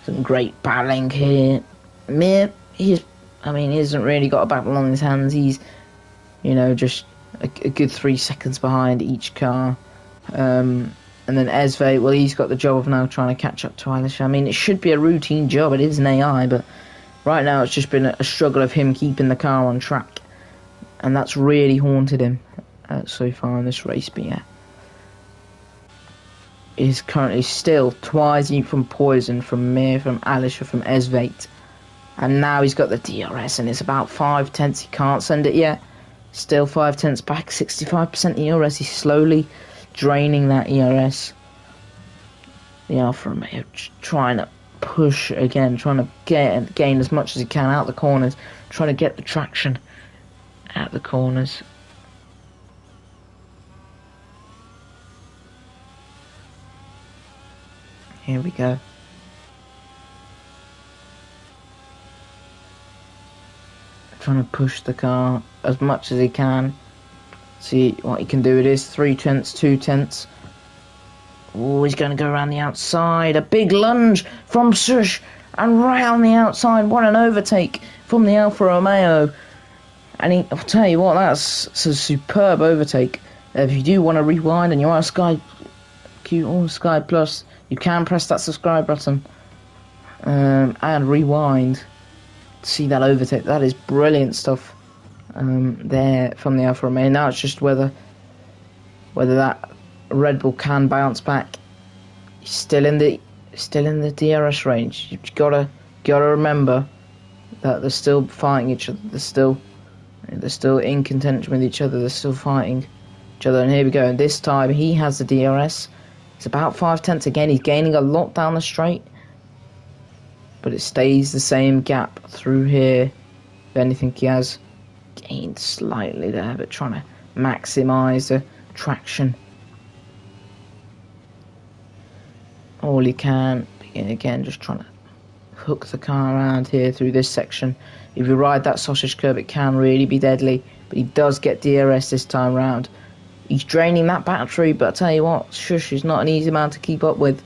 A: Some great battling here. Mir, he hasn't really got a battle on his hands. He's, just a good 3 seconds behind each car. And then Esveit, well, he's got the job of now trying to catch up to Alisher. I mean, it should be a routine job. It is an AI, but right now it's just been a struggle of him keeping the car on track, and that's really haunted him so far in this race. But yeah, is currently still Twizy from Poison, from Mir, from Alisher, from Esveit, and now he's got the DRS, and it's about 5 tenths. He can't send it yet. Still 5 tenths back, 65% ERS. He's slowly draining that ERS. The Alfa Romeo trying to push again, trying to gain as much as he can out the corners, trying to get the traction out the corners. Here we go. Trying to push the car as much as he can. See what he can do. It is 3 tenths, 2 tenths. Oh, he's going to go around the outside. A big lunge from Sush, and round the outside. What an overtake from the Alfa Romeo. And I'll tell you what, that's a superb overtake. If you do want to rewind and you are Sky Q or Sky Plus, you can press that subscribe button and rewind to see that overtake. That is brilliant stuff there from the Alfa Romeo. Now it's just whether that Red Bull can bounce back. He's still in the DRS range. You've gotta remember that they're still fighting each other. They're still in contention with each other. They're still fighting each other. And here we go. And this time he has the DRS. It's about 5 tenths again. He's gaining a lot down the straight, but it stays the same gap through here. If anything, he has gained slightly there, but trying to maximise the traction all he can. Again, just trying to hook the car around here through this section. If you ride that sausage curb, it can really be deadly. but he does get DRS this time round. He's draining that battery, but I tell you what, Shush is not an easy man to keep up with.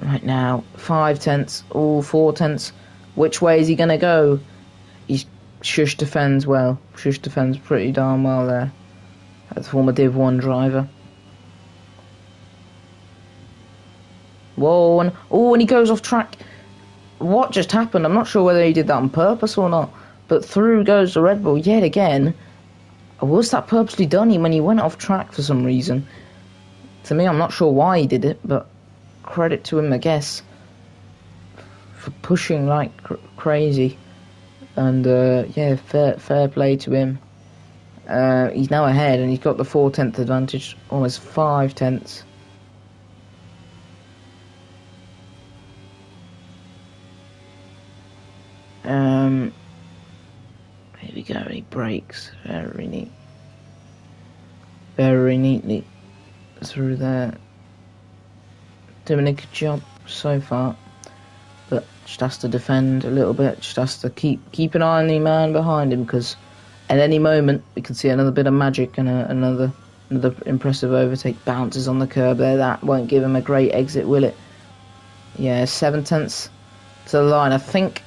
A: Right now, 5 tenths, all 4 tenths. Which way is he going to go? Shush defends well. Shush defends pretty darn well there. As a former Div 1 driver. Whoa, and he goes off track. What just happened? I'm not sure whether he did that on purpose or not. But through goes the Red Bull yet again. Was that purposely done when he went off track for some reason? To me, I'm not sure why he did it, but credit to him, I guess, for pushing like crazy. And yeah, fair play to him. He's now ahead, and he's got the 4 tenth advantage, almost 5 tenths. Here we go. He brakes very neatly through there. Doing a good job so far, but just has to defend a little bit. Just has to keep an eye on the man behind him, because at any moment we could see another bit of magic and another impressive overtake. Bounces on the curb there. That won't give him a great exit, will it? Yeah, 7 tenths to the line. I think.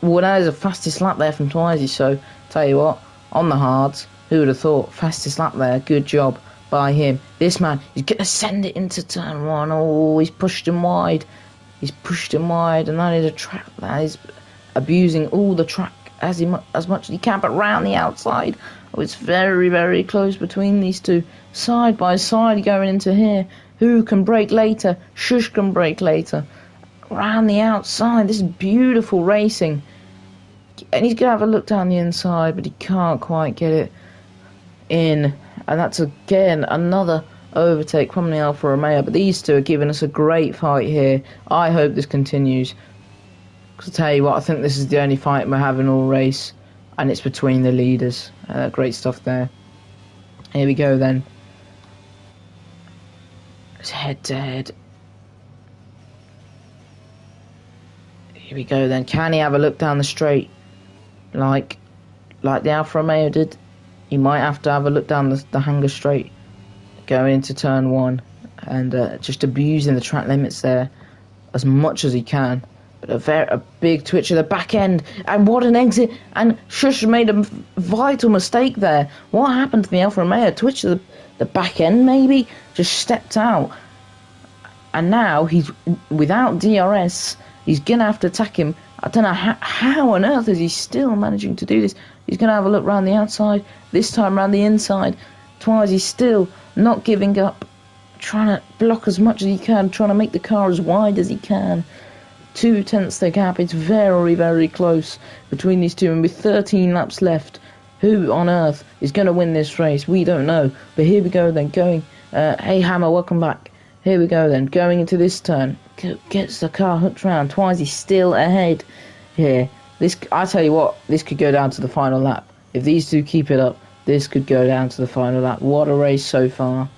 A: Well, that is the fastest lap there from Twizy. So tell you what, on the hards, who would have thought? Fastest lap there. Good job by him. This man, he's going to send it into turn 1. Oh, he's pushed him wide. He's pushed him wide, and that is a trap. That is abusing all the track as much as he can, but round the outside. Oh, it's very close between these two. Side by side going into here. Who can brake later? Shush can brake later. Round the outside. This is beautiful racing. And he's going to have a look down the inside, but he can't quite get it in. And that's again another overtake from the Alfa Romeo. But these two are giving us a great fight here. I hope this continues. Because I tell you what, I think this is the only fight we're having all race. And it's between the leaders. Great stuff there. Here we go then. It's head to head. Here we go then. Can he have a look down the straight? Like the Alfa Romeo did. He might have to have a look down the hanger straight going into turn 1, and just abusing the track limits there as much as he can. But a big twitch of the back end, and what an exit! And Shush made a vital mistake there. What happened to the Alfa Romeo? Twitch of the back end, maybe? Just stepped out. And now he's without DRS. He's gonna have to attack him. I don't know how on earth is he still managing to do this. He's gonna have a look round the outside. This time round the inside. Twice he's still not giving up. Trying to block as much as he can. Trying to make the car as wide as he can. 2 tenths the gap. It's very close between these two. And with 13 laps left, who on earth is going to win this race? We don't know. But here we go then. Hey Hammer, welcome back. Here we go then. Going into this turn. Gets the car hooked round. Twice he's still ahead here. I tell you what, this could go down to the final lap. If these two keep it up, this could go down to the final lap. What a race so far.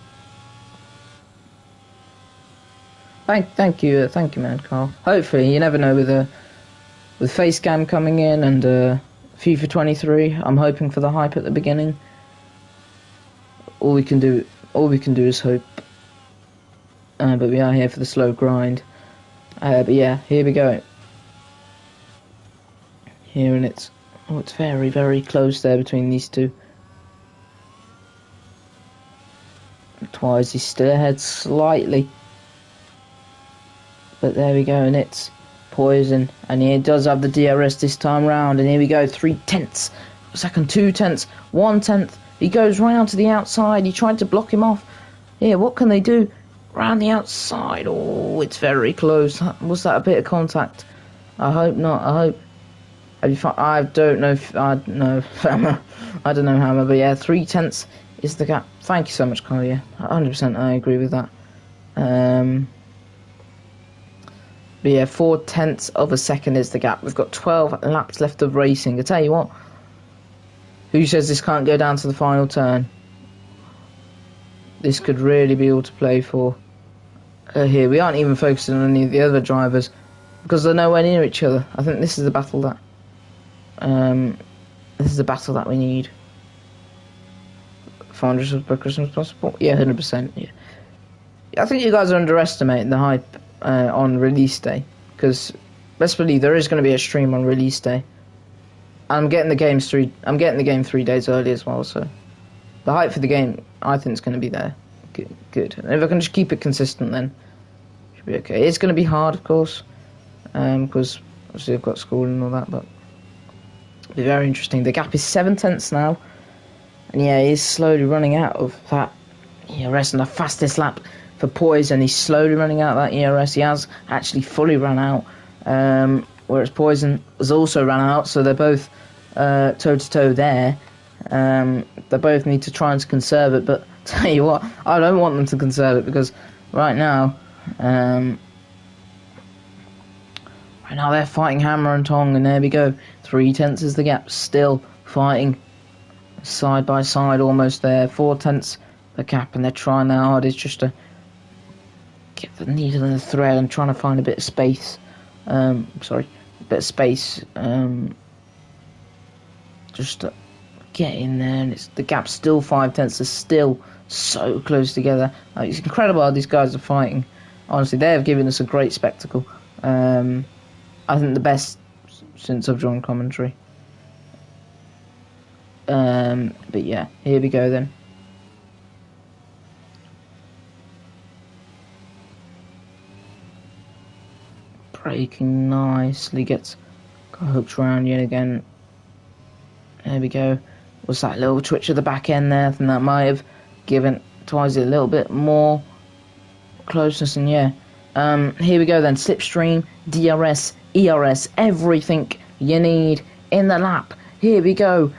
A: Thank you, man, Carl. Hopefully, you never know with face cam coming in and FIFA 23. I'm hoping for the hype at the beginning. All we can do is hope. But we are here for the slow grind. But yeah, here we go. Here, and it's very close there between these two. Twice he's still ahead slightly. But there we go, and it's Poison. And he does have the DRS this time round. And here we go, 3 tenths. Second, 2 tenths, 1 tenth. He goes round to the outside. He tried to block him off. Here, what can they do? Round the outside. Oh, it's very close. Was that a bit of contact? I hope not. I hope. I don't know if I know Hammer. I don't know Hammer, but yeah, 3 tenths is the gap. Thank you so much, Carl. Yeah, 100%. I agree with that. But yeah, 4 tenths of a second is the gap. We've got 12 laps left of racing. I tell you what. Who says this can't go down to the final turn? This could really be all to play for. Here, we aren't even focusing on any of the other drivers because they're nowhere near each other. I think this is the battle that we need. 400 subs by Christmas possible. Yeah, 100%. Yeah, I think you guys are underestimating the hype on release day, because let's believe there is going to be a stream on release day. I'm getting the game 3 days early as well, so the hype for the game, I think, is going to be there. Good. And if I can just keep it consistent, then it should be okay. It's going to be hard, of course, because obviously I've got school and all that, but it'll be very interesting. The gap is 7/10 now, and yeah, he's slowly running out of that ERS, and the fastest lap for Poison. He's slowly running out of that ERS. He has actually fully run out, whereas Poison has also run out, so they're both toe-to-toe there. They both need to try and conserve it, but tell you what, I don't want them to conserve it, because right now they're fighting hammer and tong, and there we go. 3/10 is the gap, still fighting side by side, almost there. 4/10 the gap, and they're trying their hardest just to get the needle and the thread and trying to find a bit of space. Just to get in there, and the gap's still 5/10. They're still so close together. It's incredible how these guys are fighting. Honestly, they have given us a great spectacle. I think the best since I've joined commentary. But yeah, here we go then. Braking nicely, got hooked around yet again. There we go. Was that little twitch at the back end there? I think that might have given Twizy a little bit more closeness, and yeah. Here we go then. Slipstream, DRS, ERS, everything you need in the lap. Here we go.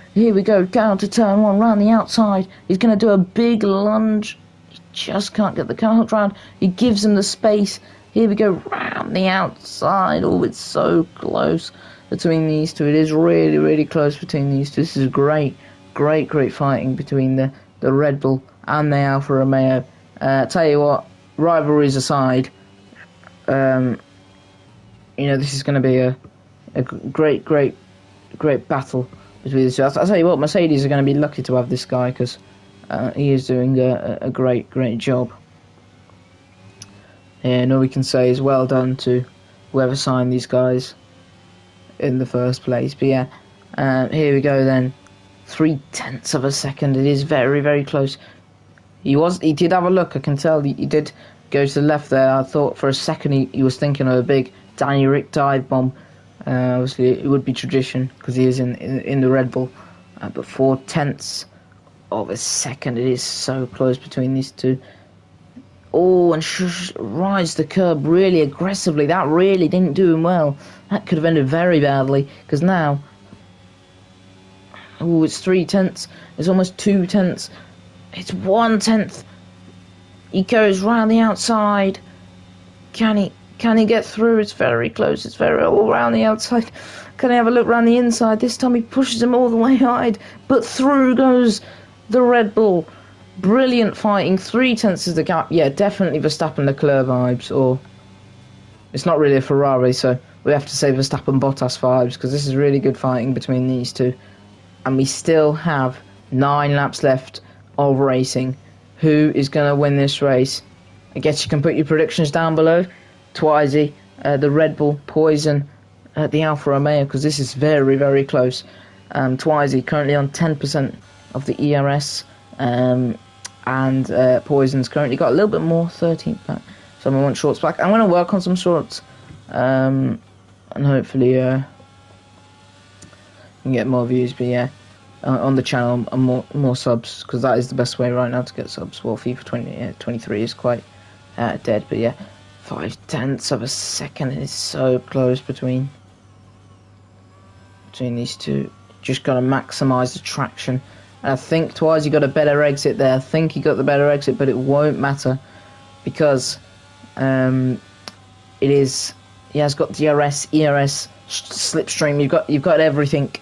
A: Down to turn one, round the outside. He's going to do a big lunge. He just can't get the car hooked round. He gives him the space. Here we go, round the outside. Oh, it's so close between these two. It is really, really close between these two. This is great fighting between the Red Bull and the Alfa Romeo. Tell you what, rivalries aside, this is going to be a great battle between the two. I'll tell you what, Mercedes are going to be lucky to have this guy, because he is doing a great job. And all we can say is well done to whoever signed these guys in the first place. But yeah, here we go then. 0.3 of a second. It is very, very close. He did have a look. I can tell he did go to the left there. I thought for a second he was thinking of a big Danny Rick dive bomb. Obviously, it would be tradition because he is in the Red Bull. But 0.4 of a second. It is so close between these two. Oh, and rides the curb really aggressively. That really didn't do him well. That could have ended very badly, because now, oh, it's 0.3. It's almost 0.2. It's 0.1. He goes round the outside. Can he get through? It's very close. It's very all round the outside. Can he have a look round the inside? This time he pushes him all the way wide, but through goes the Red Bull. Brilliant fighting. 0.3 is the gap. Yeah, definitely Verstappen Leclerc vibes, or it's not really a Ferrari, so we have to say Verstappen Bottas vibes, because this is really good fighting between these two. And we still have 9 laps left of racing. Who is going to win this race? I guess you can put your predictions down below. Twizy, the Red Bull, Poison, the Alfa Romeo, because this is very, very close. Twizy currently on 10% of the ERS. And Poison's currently got a little bit more, 13th back. So I want shorts back. I'm going to work on some shorts, and hopefully can get more views. But yeah, on the channel and more subs, because that is the best way right now to get subs. Well, FIFA 23 is quite dead, but yeah, 0.5 of a second is so close between these two. Just got to maximise the traction. And I think Twizy got a better exit there. I think he got the better exit, but it won't matter, because he has got DRS, ERS, slipstream. You've got everything.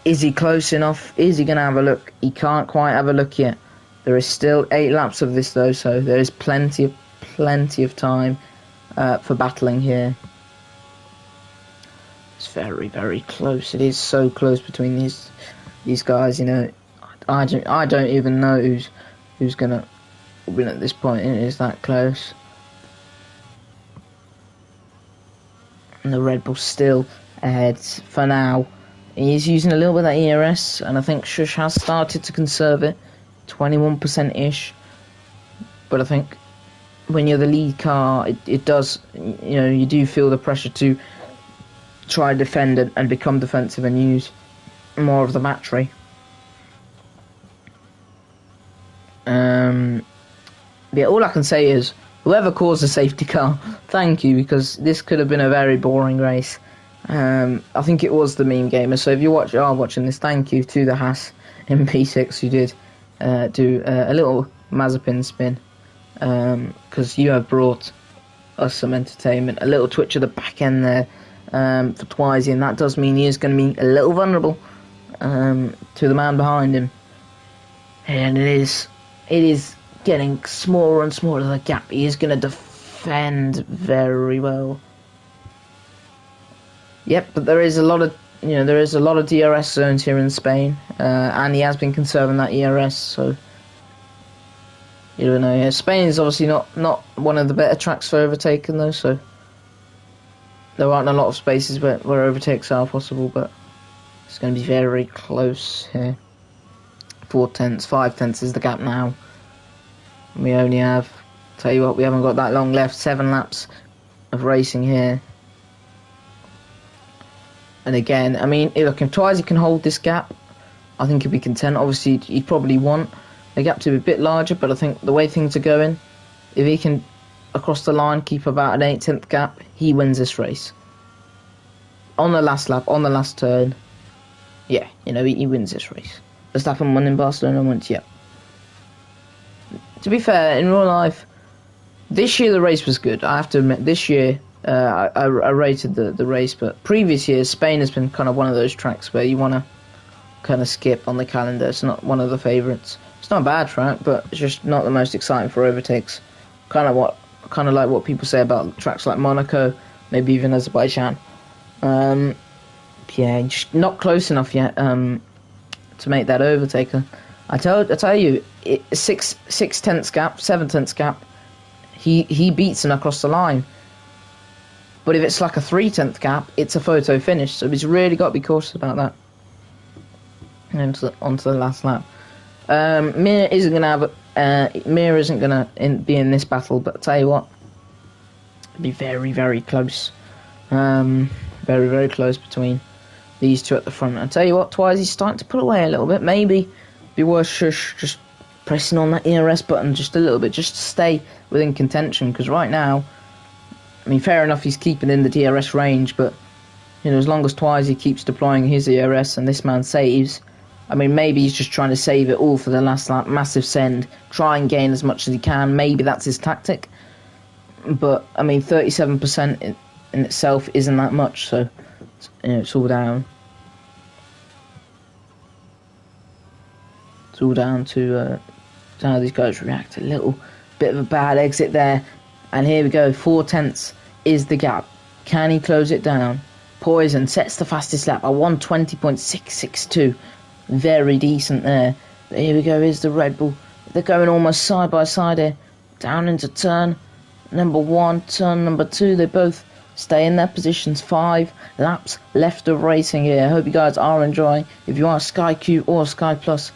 A: Is he close enough? Is he going to have a look? He can't quite have a look yet. There is still 8 laps of this though, so there is plenty of time for battling here. It's very, very close. It is so close between these guys. I don't even know who's gonna win at this point. It is that close. And the Red Bull still ahead for now. He's using a little bit of that ERS, and I think Shush has started to conserve it, 21%-ish. But I think when you're the lead car, it does, you do feel the pressure to try to defend and become defensive and use more of the battery. Yeah, all I can say is, whoever caused the safety car, thank you, because this could have been a very boring race. I think it was the meme gamer, so if you are watching this, thank you to the Haas in P6 who did do a little Mazepin spin, because you have brought us some entertainment. A little twitch of the back end there for Twizy, and that does mean he is going to be a little vulnerable to the man behind him, and it is getting smaller and smaller, the gap. He is going to defend very well. Yep, but there is a lot of DRS zones here in Spain, and he has been conserving that ERS, so you don't know. Yeah, Spain is obviously not one of the better tracks for overtaking though, so there aren't a lot of spaces where overtakes are possible, but it's going to be very close here. 4 tenths, 5 tenths is the gap now. We only have, tell you what, we haven't got that long left. 7 laps of racing here. And again, I mean, look, if Twizy can hold this gap, I think he'll be content. Obviously, he'd probably want the gap to be a bit larger, but I think the way things are going, if he can, across the line, keep about an 8-tenth gap, he wins this race. On the last lap, on the last turn, yeah, he wins this race. Verstappen won in Barcelona once, yeah. To be fair, in real life, this year the race was good. I have to admit, this year I rated the race, but previous years Spain has been kind of one of those tracks where you want to kind of skip on the calendar. It's not one of the favourites. It's not a bad track, but it's just not the most exciting for overtakes. Kind of like what people say about tracks like Monaco, maybe even Azerbaijan. Yeah, just not close enough yet to make that overtaker. I tell you, 6 tenths gap, 7 tenths gap, he beats him across the line. But if it's like a 3 tenth gap, it's a photo finish. So he's really got to be cautious about that. And onto the last lap. Mir isn't gonna be in this battle, but I tell you what, it'll be very, very close. Very, very close between these two at the front. I tell you what, Twizy's starting to pull away a little bit. Maybe be worth just pressing on that ERS button just a little bit, just to stay within contention. Because right now, I mean, fair enough, he's keeping in the DRS range, but as long as Twizy keeps deploying his ERS and this man saves, I mean, maybe he's just trying to save it all for the last lap, massive send, try and gain as much as he can. Maybe that's his tactic. But I mean, 37% in itself isn't that much, so it's all down. It's all down to how these guys react. A little bit of a bad exit there. And here we go, 4 tenths is the gap. Can he close it down? Poison sets the fastest lap at 120.662. Very decent there. But here we go, here's the Red Bull. They're going almost side by side here. Down into turn number 1, turn number 2. They both stay in their positions. 5 laps left of racing here. I hope you guys are enjoying. If you are Sky Q or Sky Plus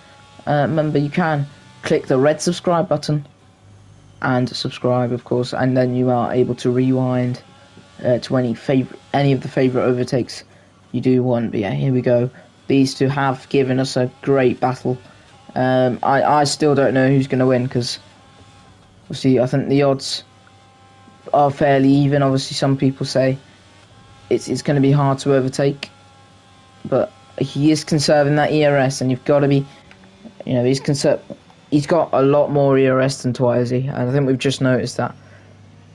A: member, you can click the red subscribe button and subscribe, of course, and then you are able to rewind to any of the favourite overtakes you do want. But yeah, here we go. These two have given us a great battle. I still don't know who's going to win, because obviously I think the odds are fairly even. Obviously some people say it's going to be hard to overtake, but he is conserving that ERS, and you've got to be, he's got a lot more ERS than Twizy, and I think we've just noticed that.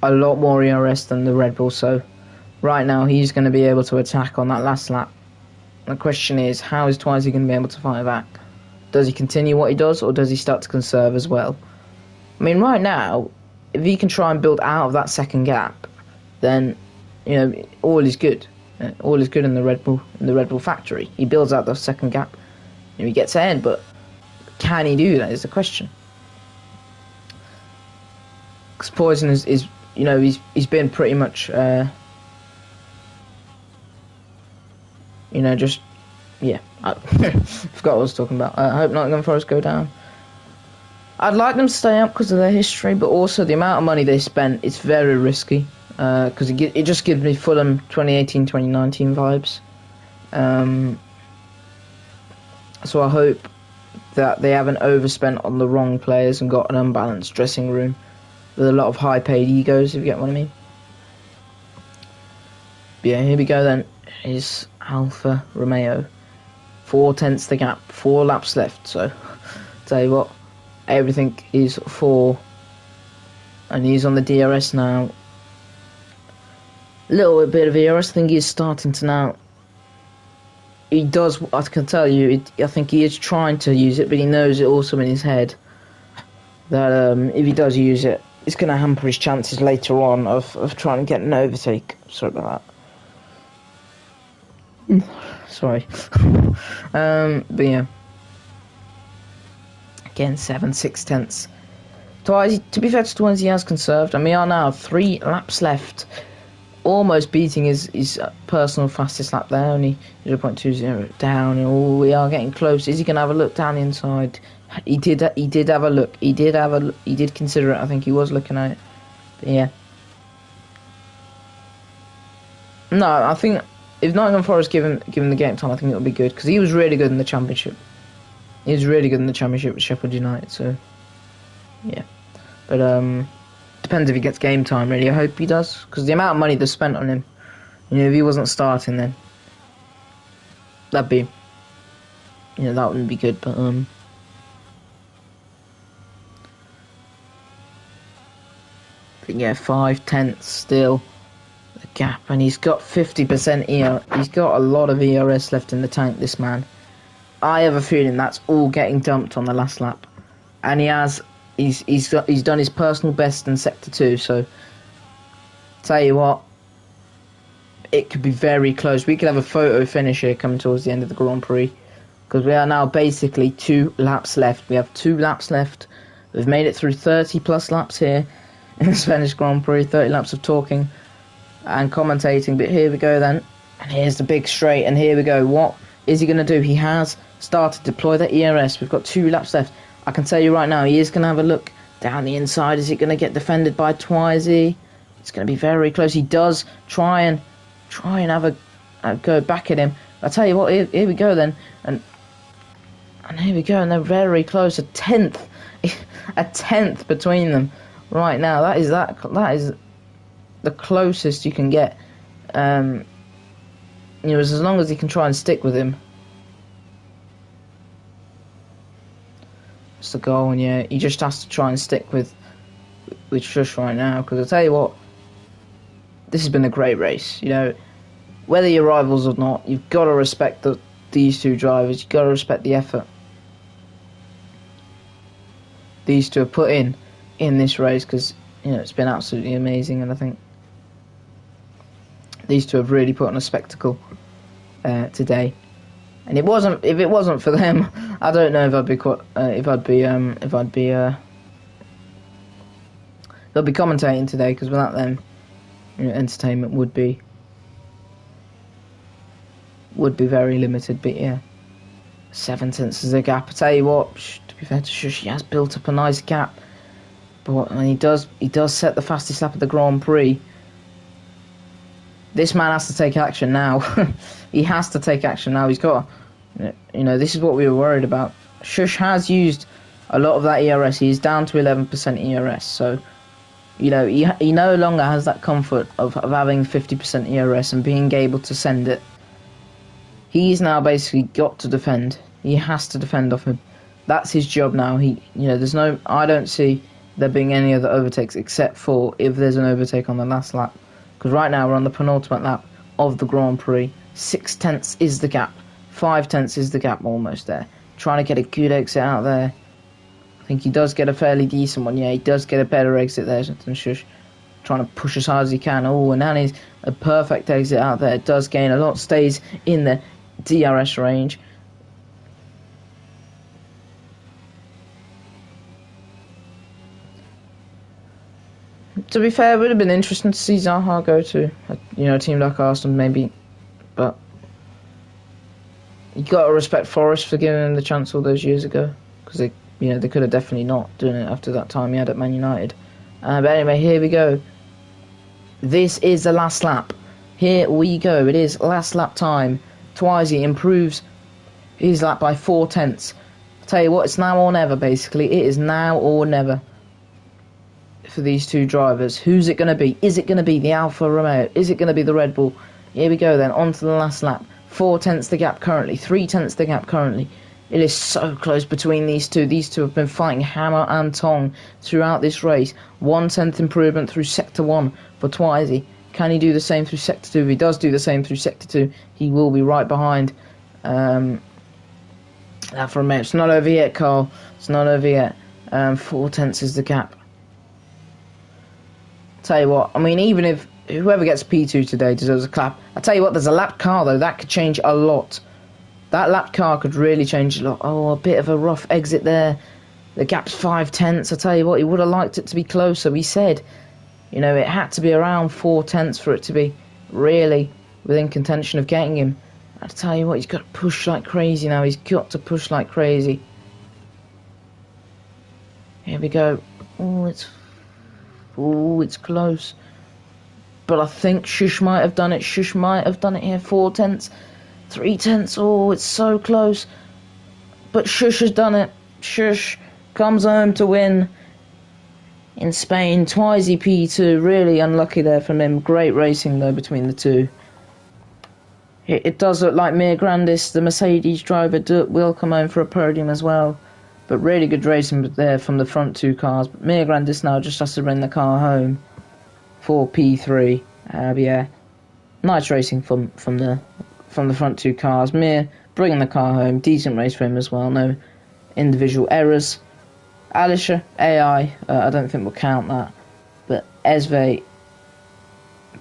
A: A lot more ERS than the Red Bull, so right now he's going to be able to attack on that last lap. The question is, how is Twizy going to be able to fight back? Does he continue what he does, or does he start to conserve as well? I mean, right now, if he can try and build out of that second gap, then, all is good. All is good in the Red Bull factory. He builds out the second gap, he gets ahead, but can he do that is the question. Because Poison is you know, he's been pretty much, you know, just, yeah. I forgot what I was talking about. I hope Nottingham Forest go down. I'd like them to stay up because of their history, but also the amount of money they spent, it's very risky. Because it just gives me Fulham 2018-2019 vibes. So I hope that they haven't overspent on the wrong players and got an unbalanced dressing room with a lot of high-paid egos, if you get what I mean. But yeah, here we go then. Is Alfa Romeo. 4/10 the gap, 4 laps left. So, tell you what, everything is for. And he's on the DRS now. A little bit of ERS. I think he's starting to now. He does, I can tell you, I think he is trying to use it, but he knows it also in his head that if he does use it, it's going to hamper his chances later on of trying to get an overtake. Sorry about that. Sorry. But yeah. Again, 7/6. To be fair to Twins, he has conserved, and we are now 3 laps left. Almost beating his personal fastest lap there, only 0.20 down. And we are getting close. Is he going to have a look down the inside? He did have a look. He did consider it. I think he was looking at it. But yeah. No, I think if Nottingham Forest give him the game time, I think it would be good because he was really good in the Championship. He was really good in the Championship with Sheffield United. So yeah, but depends if he gets game time, really. I hope he does, because the amount of money they spent on him, you know, if he wasn't starting, then that'd be, you know, that wouldn't be good. But yeah, 5/10 still the gap, and he's got 50% ER. He's got a lot of ERS left in the tank. This man, I have a feeling that's all getting dumped on the last lap, and he has. He's done his personal best in Sector 2, so tell you what, it could be very close. We could have a photo finish here coming towards the end of the Grand Prix, because we are now basically 2 laps left. We have 2 laps left. We've made it through 30 plus laps here in the Spanish Grand Prix, 30 laps of talking and commentating, but here we go then, and here's the big straight, and here we go. What is he going to do? He has started to deploy the ERS. We've got 2 laps left. I can tell you right now, he is going to have a look down the inside. Is it going to get defended by Twizy? It's going to be very close. He does try and have a go back at him. I tell you what, here we go then, and here we go, and they're very close. A tenth between them right now. That is the closest you can get. You know, as long as he can try and stick with him. The goal, and yeah, he just has to try and stick with Shush right now, because I tell you what, this has been a great race. You know, whether you're rivals or not, you've got to respect these 2 drivers. You've got to respect the effort these 2 have put in this race, because you know it's been absolutely amazing, and I think these 2 have really put on a spectacle today. And if it wasn't for them, I don't know if I'd be commentating today, because without them, you know, entertainment would be very limited. But yeah, 7/10 is a gap. I tell you what, to be fair to Shush, he has built up a nice gap, but when he does set the fastest lap of the Grand Prix. This man has to take action now. He has to take action now. He's got, you know, this is what we were worried about. Shush has used a lot of that ERS. He's down to 11% ERS. So, you know, he no longer has that comfort of having 50% ERS and being able to send it. He's now basically got to defend. He has to defend off him. That's his job now. You know, I don't see there being any other overtakes except for if there's an overtake on the last lap. Because right now we're on the penultimate lap of the Grand Prix. 6/10 is the gap. 5/10 is the gap, almost there. Trying to get a good exit out there. I think he does get a fairly decent one. Yeah, he does get a better exit there than Shush. Trying to push as hard as he can. Oh, and that is a perfect exit out there. It does gain a lot. Stays in the DRS range. To be fair, it would have been interesting to see Zaha go to a team like Arsenal maybe, but you got to respect Forest for giving him the chance all those years ago, because they could have definitely not done it after that time he had at Man United. But anyway, here we go. This is the last lap. Here we go. It is last lap time. Twizy improves his lap by 4/10. I tell you what, it's now or never. Basically, it is now or never for these two drivers. Who's it going to be? Is it going to be the Alfa Romeo? Is it going to be the Red Bull? Here we go then, on to the last lap. 4/10 the gap currently, 3/10 the gap currently. It is so close between these two. These two have been fighting hammer and tong throughout this race. 1/10 improvement through Sector 1 for Twizy. Can he do the same through Sector 2? If he does do the same through Sector 2, he will be right behind Alfa Romeo. It's not over yet, Carl. It's not over yet. 4/10 is the gap. Tell you what, I mean, even if whoever gets P2 today deserves a clap. I tell you what, there's a lap car though, that could change a lot. That lap car could really change a lot. Oh, a bit of a rough exit there. The gap's 5/10. I tell you what, he would have liked it to be closer. He said, it had to be around 4/10 for it to be really within contention of getting him. I tell you what, he's got to push like crazy now. He's got to push like crazy. Here we go. Oh, it's close. But I think Shush might have done it. Shush might have done it here. 4/10. 3/10. Oh, it's so close. But Shush has done it. Shush comes home to win in Spain. Twizy P2. Really unlucky there from him. Great racing, though, between the two. It does look like Mir Grandis, the Mercedes driver, will come home for a podium as well. But really good racing there from the front two cars. But Mir Grandis now just has to bring the car home for P3. Yeah, nice racing from the front two cars. Mir bringing the car home. Decent race for him as well. No individual errors. Alisha, AI, I don't think we'll count that. But Esve,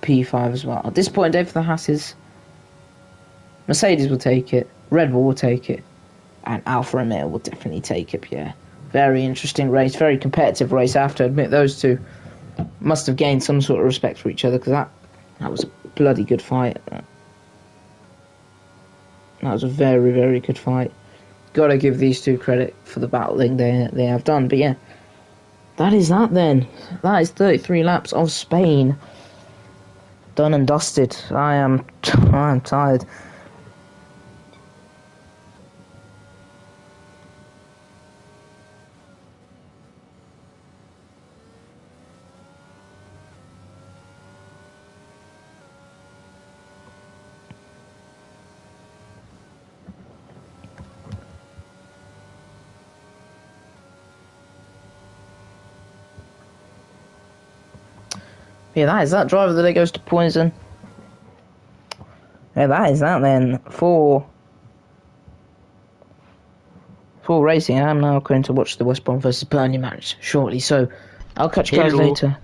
A: P5 as well. At this point, Dave for the Hasses, Mercedes will take it. Red Bull will take it. And Alfa Romeo will definitely take it, yeah. Very interesting race. Very competitive race. I have to admit, those two must have gained some sort of respect for each other, because that was a bloody good fight. That was a very, very good fight. Got to give these two credit for the battling they have done. But yeah, that is that then. That is 33 laps of Spain. Done and dusted. I am tired. Yeah, that is that. Driver of the day goes to Poison. Yeah, that is that then. For racing, I am now going to watch the West Brom versus Burnley match shortly, so I'll catch you guys later.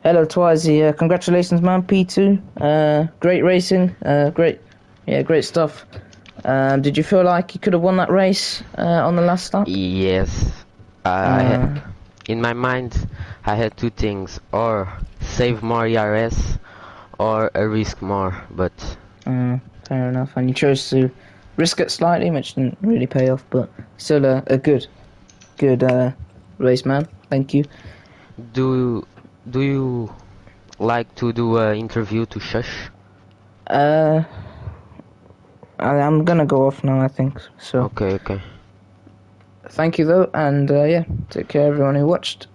A: Hello, Twizy. Congratulations, man. P2. Great racing. Great stuff. Did you feel like you could have won that race on the last lap?
B: Yes. In my mind, I had two things: or save more ERS, or risk more. But
A: fair enough. And you chose to risk it slightly, which didn't really pay off, but still a good race, man. Thank you.
B: Do you like to do an interview to Shush?
A: I'm gonna go off now, I think. So.
B: Okay.
A: Thank you though, and yeah, take care everyone who watched.